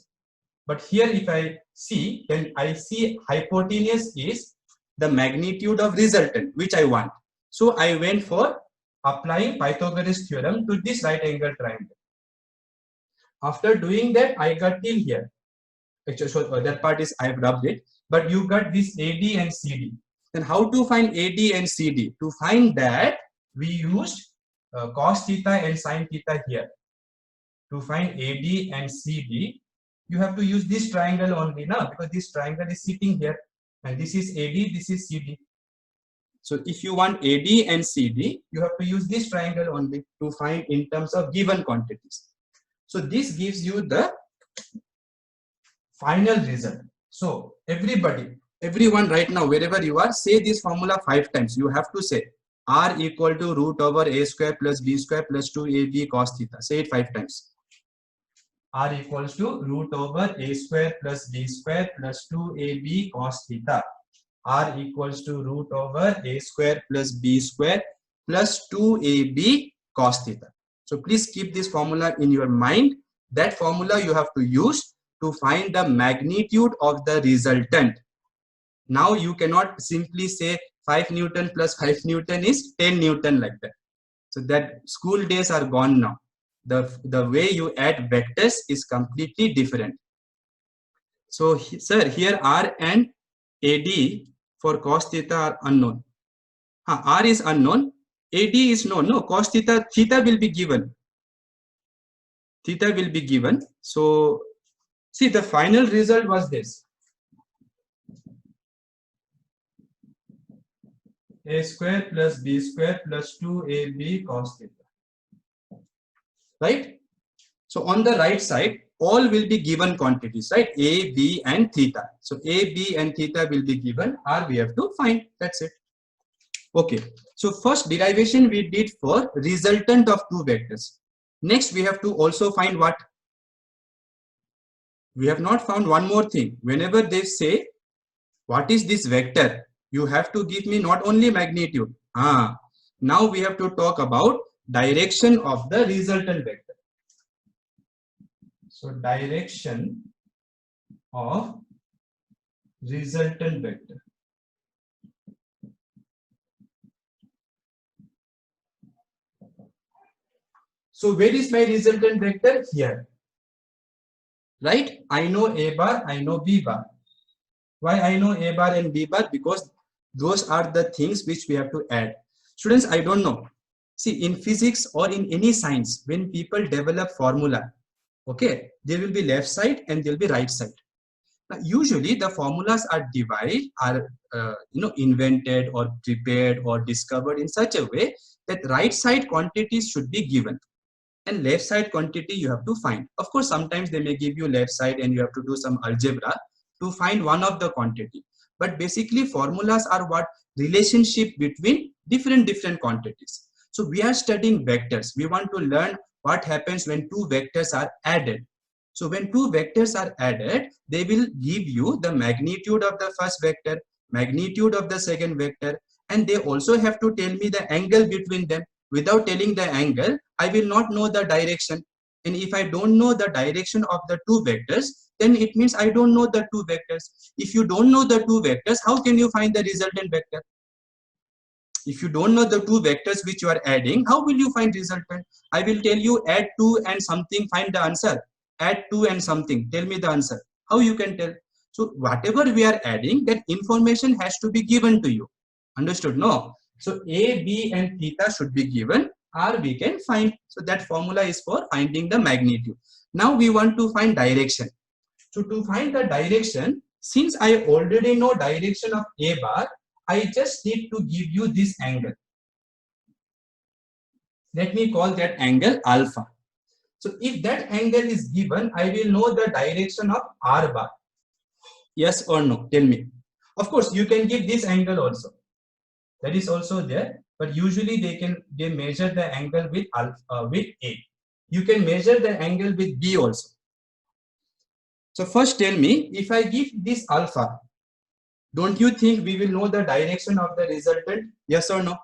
But here if I see, then I see hypotenuse is the magnitude of resultant, which I want. So I went for applying Pythagoras theorem to this right angle triangle. After doing that, I got till here. Actually, so that part is I've rubbed it. But you got this AD and CD. Then how to find AD and CD? To find that, we used cos theta and sin theta here. To find AD and CD, you have to use this triangle only now, because this triangle is sitting here, and this is AD, this is CD. So if you want AD and CD, you have to use this triangle only to find in terms of given quantities. So this gives you the final result. So everyone right now, wherever you are, say this formula 5 times. You have to say R equal to root over A square plus B square plus 2AB cos theta. Say it 5 times. R equals to root over A square plus B square plus 2AB cos theta. R equals to root over A square plus B square plus 2AB cos theta. So please keep this formula in your mind. That formula you have to use to find the magnitude of the resultant. Now you cannot simply say 5 Newton plus 5 Newton is 10 Newton like that. So that school days are gone now. The way you add vectors is completely different. So sir, here R and AD for cos theta are unknown. R is unknown, AD is known. No, cos theta will be given. Theta will be given. So see, the final result was this. A square plus B square plus 2AB cos theta. Right? So on the right side, all will be given quantities, right? A, B and theta. So A, B and theta will be given. R we have to find. That's it. Okay, so first derivation we did for resultant of two vectors. Next we have to also find what? We have not found one more thing. Whenever they say what is this vector, you have to give me not only magnitude. Now we have to talk about direction of the resultant vector. So direction of resultant vector. So where is my resultant vector? Here. Right? I know A bar, I know B bar. Why I know A bar and B bar? Because those are the things which we have to add. Students, I don't know. See, in physics or in any science, when people develop formula, okay, there will be left side and there will be right side. Now, usually the formulas are invented or prepared or discovered in such a way that right side quantities should be given and left side quantity you have to find. Of course, sometimes they may give you left side and you have to do some algebra to find one of the quantity. But basically formulas are what? Relationship between different quantities. So we are studying vectors. We want to learn what happens when two vectors are added. So when two vectors are added, they will give you the magnitude of the first vector, magnitude of the second vector, and they also have to tell me the angle between them. Without telling the angle, I will not know the direction. And if I don't know the direction of the two vectors, then it means I don't know the two vectors. If you don't know the two vectors, how can you find the resultant vector? If you don't know the two vectors which you are adding, how will you find resultant? I will tell you add 2 and something, find the answer. Add 2 and something, tell me the answer. How you can tell? So whatever we are adding, that information has to be given to you. Understood? No. So A, B and theta should be given, or we can find. So that formula is for finding the magnitude. Now we want to find direction. So to find the direction, since I already know direction of A bar, I just need to give you this angle. Let me call that angle alpha. So if that angle is given, I will know the direction of R bar. Yes or no? Tell me. Of course, you can give this angle also. That is also there, but usually they measure the angle with alpha, with A. You can measure the angle with B also. So first tell me, if I give this alpha, don't you think we will know the direction of the resultant? Yes or no?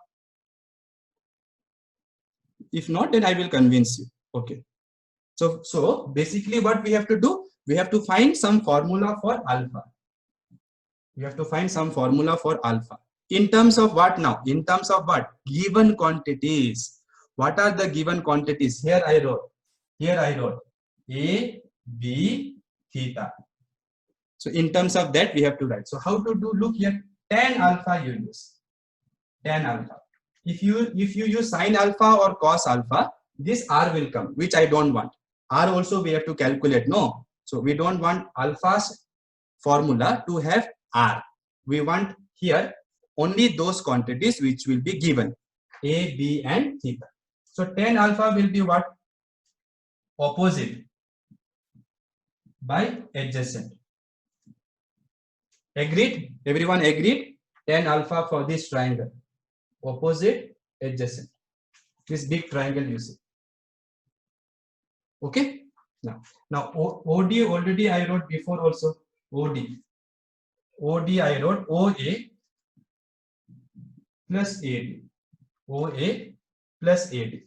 If not, then I will convince you. Okay. So basically what we have to do, we have to find some formula for alpha. We have to find some formula for alpha. In terms of what now? In terms of what? Given quantities. What are the given quantities? Here I wrote A, B, theta. So in terms of that, we have to write. So how to do? Look here, tan alpha you use. Tan alpha. If you use sine alpha or cos alpha, this R will come, which I don't want. R also we have to calculate. No. So we don't want alpha's formula to have R. We want here only those quantities which will be given. A, B and theta. So tan alpha will be what? Opposite by adjacent. Agreed? Everyone agreed? Tan alpha for this triangle. Opposite, adjacent. This big triangle you see. Okay? Now OD already I wrote before also. OD I wrote OA plus AD. OA plus AD.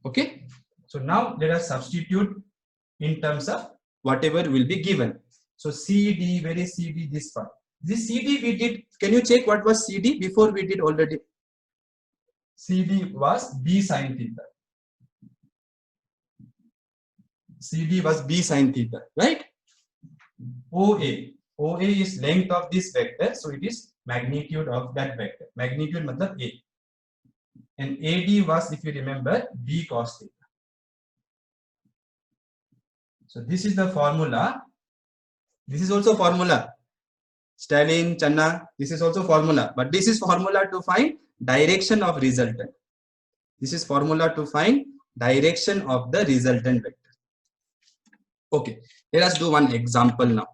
Okay? So now let us substitute in terms of whatever will be given. So CD, where is CD? This part. This CD we did. Can you check what was CD before we did already? CD was B sine theta. CD was B sine theta, right? OA is length of this vector, so it is magnitude of that vector. Magnitude matlab A. And AD was, if you remember, B cos theta. So this is the formula. This is also formula. Stalin, Channa, this is also formula. But this is formula to find direction of resultant. This is formula to find direction of the resultant vector. Okay, let us do one example now.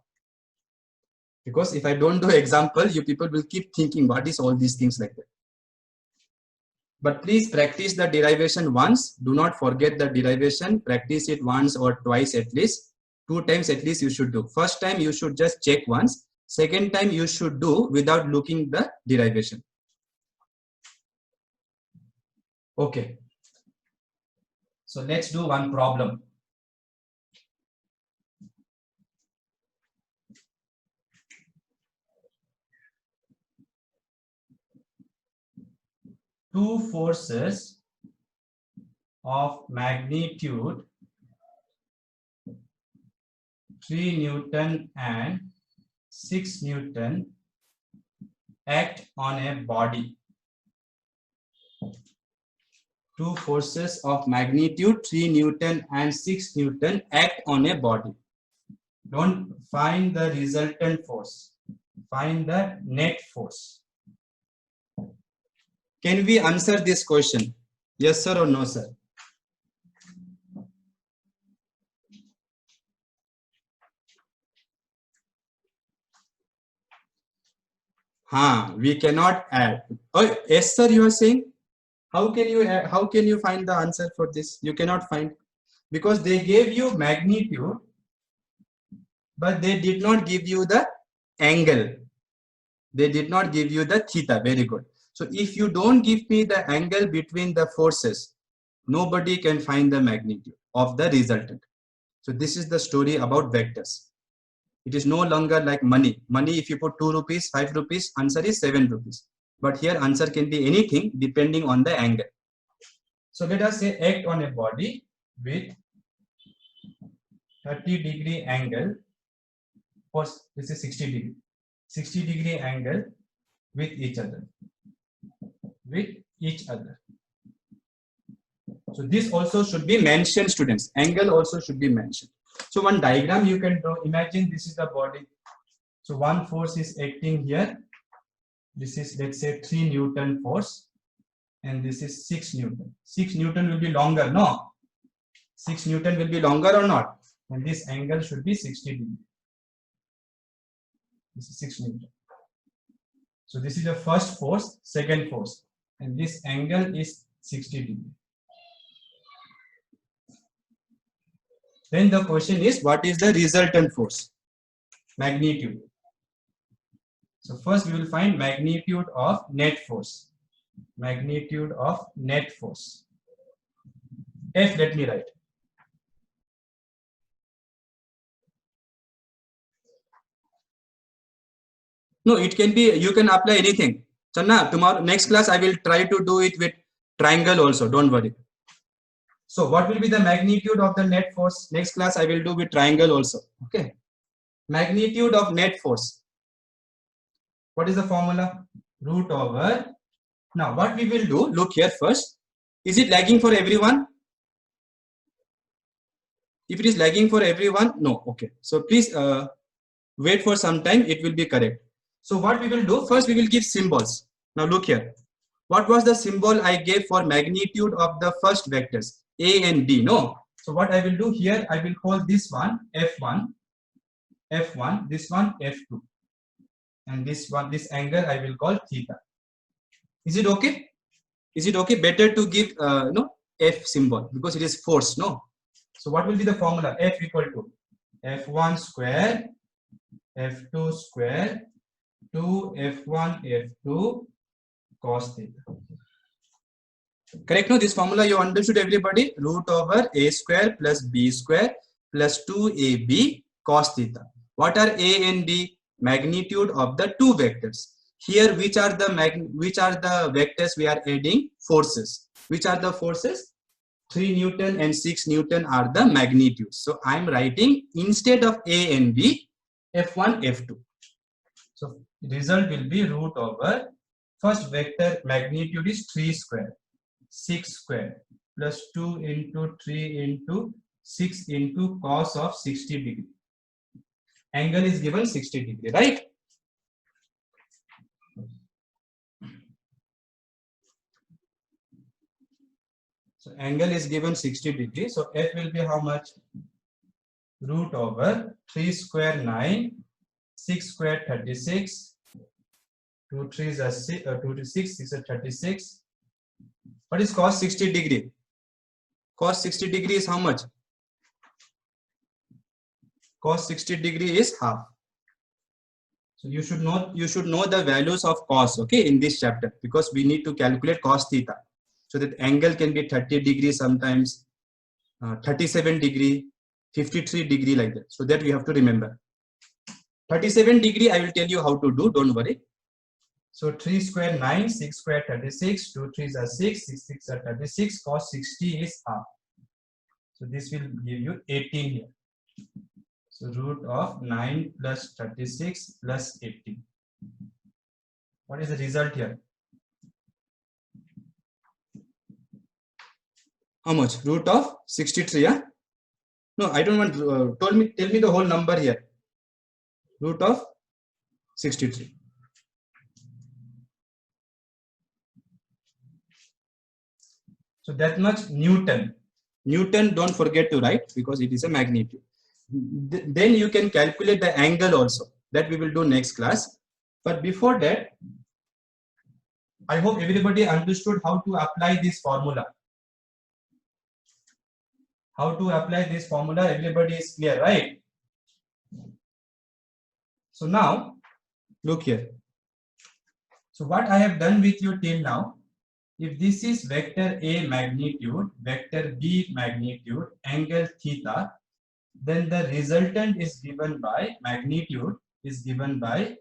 Because if I don't do example, you people will keep thinking what is all these things like that. But please practice the derivation once. Do not forget the derivation. Practice it once or twice at least. 2 times at least you should do. First time you should just check once. Second time you should do without looking the derivation. Okay. So let's do one problem. Two forces of magnitude 3 Newton and 6 Newton act on a body. Two forces of magnitude 3 Newton and 6 Newton act on a body. Don't find the resultant force. Find the net force. Can we answer this question? Yes, sir, or no, sir? We cannot add. Oh, yes, sir, you are saying? How can you find the answer for this? You cannot find, because they gave you magnitude, but they did not give you the angle. They did not give you the theta. Very good. So if you don't give me the angle between the forces, nobody can find the magnitude of the resultant. So this is the story about vectors. It is no longer like money. Money, if you put 2 rupees, 5 rupees, answer is 7 rupees. But here answer can be anything depending on the angle. So let us say act on a body with 30-degree angle. First, this is 60 degree. 60-degree angle with each other. So this also should be mentioned, students. Angle also should be mentioned. So one diagram you can draw. Imagine this is the body. So one force is acting here. This is, let's say, 3 Newton force. And this is 6 Newton. 6 Newton will be longer, no? 6 Newton will be longer or not? And this angle should be 60 degree. This is 6 Newton. So this is the first force, second force. And this angle is 60 degree. Then the question is, what is the resultant force? Magnitude. So first we will find magnitude of net force. Magnitude of net force. F, let me write. No, it can be, you can apply anything. Channa, tomorrow, next class, I will try to do it with triangle also. Don't worry. So what will be the magnitude of the net force? Next class, I will do with triangle also. Okay. Magnitude of net force. What is the formula? Root over. Now, what we will do, look here first. Is it lagging for everyone? If it is lagging for everyone, no. Okay. So please wait for some time. It will be correct. So what we will do, first we will give symbols. Now look here. What was the symbol I gave for magnitude of the first vectors? A and B, no? So what I will do here, I will call this one F1, F1, this one F2. And this one, this angle I will call theta. Is it okay? Is it okay? Better to give no F symbol because it is force, no? So what will be the formula? F equal to F1 square, F2 square, 2 F1 F2 cos theta. Correct? No, this formula you understood, everybody. Root over a square plus b square plus 2ab cos theta. What are a and b? Magnitude of the two vectors. Here, which are the vectors we are adding? Forces. Which are the forces? 3 Newton and 6 Newton are the magnitudes. So I am writing instead of a and b, F1 F2. So result will be root over first vector magnitude is 3 square, 6 square plus 2 into 3 into 6 into cos of 60 degree. Angle is given 60 degree, right? So angle is given 60 degree. So F will be how much? Root over 3 square 9, 6 square 36, 2 3s are 6, 2 to 6, 6 are 36, What is cos 60 degree? Cos 60 degree is how much? Cos 60 degree is half. So you should know the values of cos, okay, in this chapter, because we need to calculate cos theta. So that angle can be 30 degree sometimes, 37 degree, 53 degree, like that. So that we have to remember. 37 degree I will tell you how to do, don't worry. So 3 square 9, 6 square 36, 2 3s are 6, 6 6 are 36, cos 60 is half. So this will give you 18 here. So root of 9 plus 36 plus 18. What is the result here? How much? Root of 63, yeah? No, I don't want, tell me the whole number here. Root of 63. So that much Newton. Newton, don't forget to write because it is a magnitude. Then you can calculate the angle also. That we will do next class. But before that, I hope everybody understood how to apply this formula. How to apply this formula, everybody is clear, right? So now, look here. So what I have done with you till now, if this is vector A magnitude, vector B magnitude, angle theta, then the resultant is given by, magnitude is given by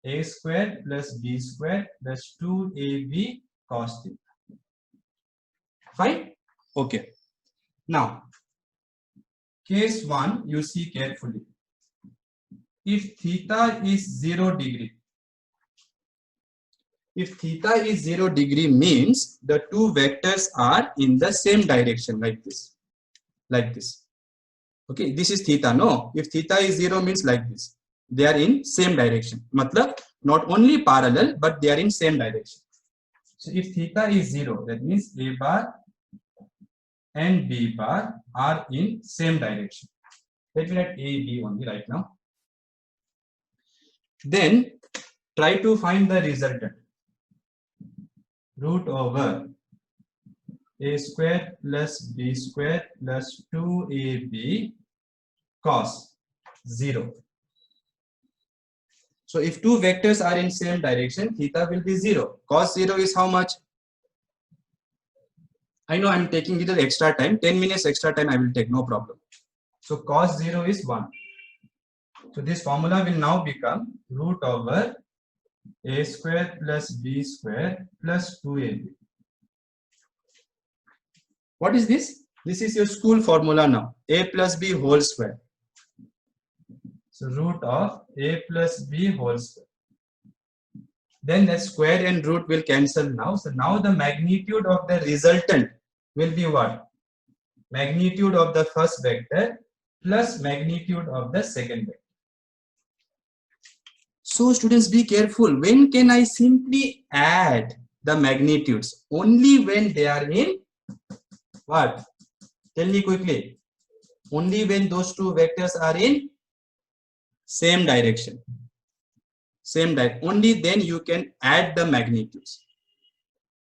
A square plus B square plus 2AB cos theta. Fine? Okay. Now, case 1, you see carefully. If theta is 0 degree, if theta is 0 degree means the two vectors are in the same direction, like this. Like this. Okay, this is theta, no? If theta is 0 means like this. They are in same direction. Matlab, not only parallel, but they are in same direction. So if theta is 0, that means A bar and B bar are in same direction. Let me write A, B only right now. Then try to find the resultant. Root over A square plus B square plus 2AB cos 0. So if two vectors are in same direction, theta will be 0. Cos 0 is how much? I know I'm taking little extra time. 10 minutes extra time I will take, no problem. So cos 0 is 1. So this formula will now become root over A square plus B square plus 2AB. What is this? This is your school formula now. A plus B whole square. So root of A plus B whole square. Then the square and root will cancel now. So now the magnitude of the resultant will be what? Magnitude of the first vector plus magnitude of the second vector. So students, be careful. When can I simply add the magnitudes? Only when they are in what? Tell me quickly. Only when those two vectors are in same direction. Same direction. Only then you can add the magnitudes.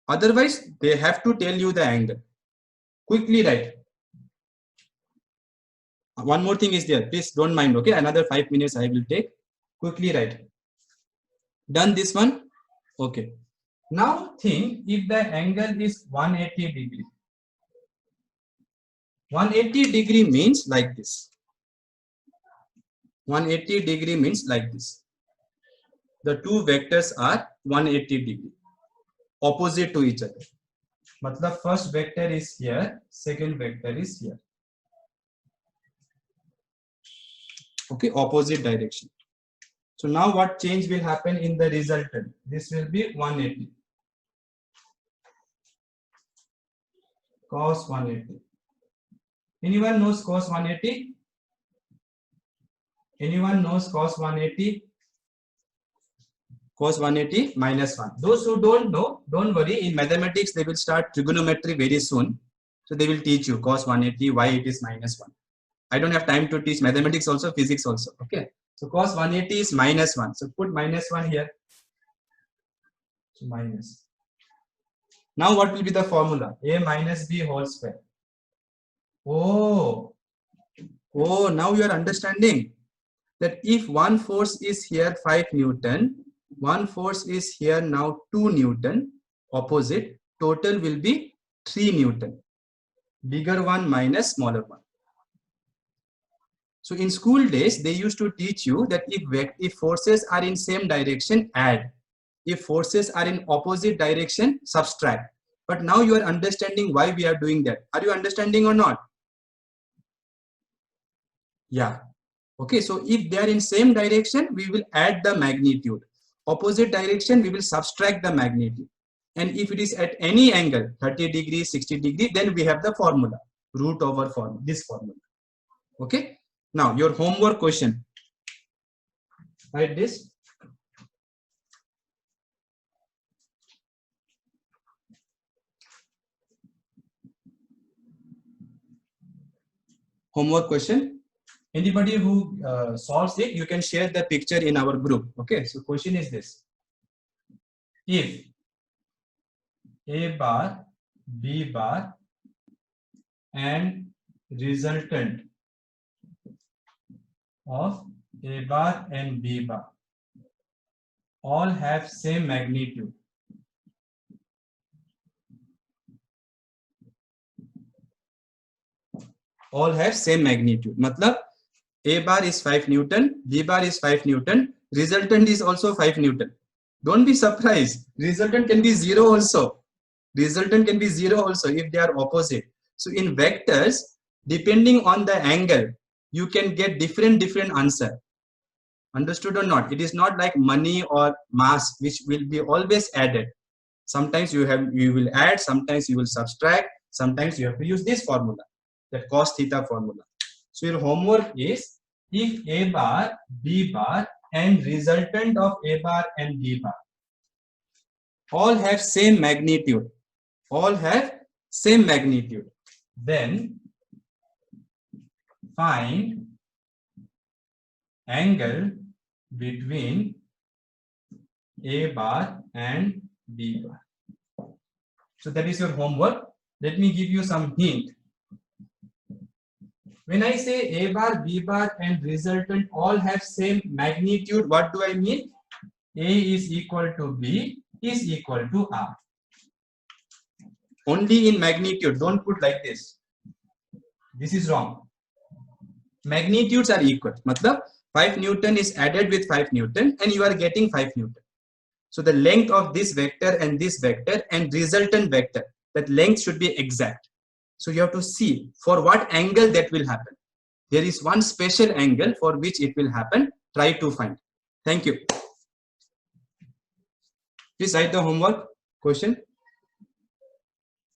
Otherwise, they have to tell you the angle. Quickly write. One more thing is there. Please don't mind. Okay, another 5 minutes I will take. Quickly write. Done this one. Okay. Now think if the angle is 180 degree. 180 degree means like this. 180 degree means like this. The two vectors are 180 degree, opposite to each other. Matlab first vector is here, second vector is here. Okay, opposite direction. So now what change will happen in the resultant? This will be 180. Cos 180. Anyone knows cos 180? Anyone knows cos 180? Cos 180 minus 1. Those who don't know, don't worry. In mathematics, they will start trigonometry very soon. So they will teach you cos 180, why it is minus 1. I don't have time to teach mathematics also, physics also. Okay. So cos 180 is minus 1. So put minus 1 here. So minus. Now what will be the formula? A minus B whole square. Oh, now you are understanding that if one force is here 5 Newton, one force is here now 2 Newton, opposite, total will be 3 Newton. Bigger one minus smaller one. So in school days, they used to teach you that if forces are in same direction, add. If forces are in opposite direction, subtract. But now you are understanding why we are doing that. Are you understanding or not? Yeah. Okay, so if they are in same direction, we will add the magnitude. Opposite direction, we will subtract the magnitude. And if it is at any angle, 30 degrees, 60 degrees, then we have the formula, root over formula, this formula. Okay. Now your homework question. Write this. Homework question. Anybody who solves it, you can share the picture in our group. Okay. So question is this. If A bar, B bar and resultant of A bar and B bar all have same magnitude, all have same magnitude. Matlab, A bar is 5 Newton, B bar is 5 Newton, resultant is also 5 Newton. Don't be surprised. Resultant can be 0 also. Resultant can be 0 also if they are opposite. So in vectors, depending on the angle, you can get different answer. Understood or not? It is not like money or mass, which will be always added. Sometimes you will add, sometimes you will subtract, sometimes you have to use this formula, that cos theta formula. So your homework is, if A bar, B bar and resultant of A bar and B bar all have same magnitude, then find angle between A bar and B bar. So that is your homework. Let me give you some hint. When I say A bar, B bar and resultant all have same magnitude, what do I mean? A is equal to B is equal to R. Only in magnitude, don't put like this. This is wrong. Magnitudes are equal. Matlab, 5 Newton is added with 5 Newton and you are getting 5 Newton. So the length of this vector and resultant vector, that length should be exact. So you have to see for what angle that will happen. There is one special angle for which it will happen. Try to find. Thank you. Please write the homework question.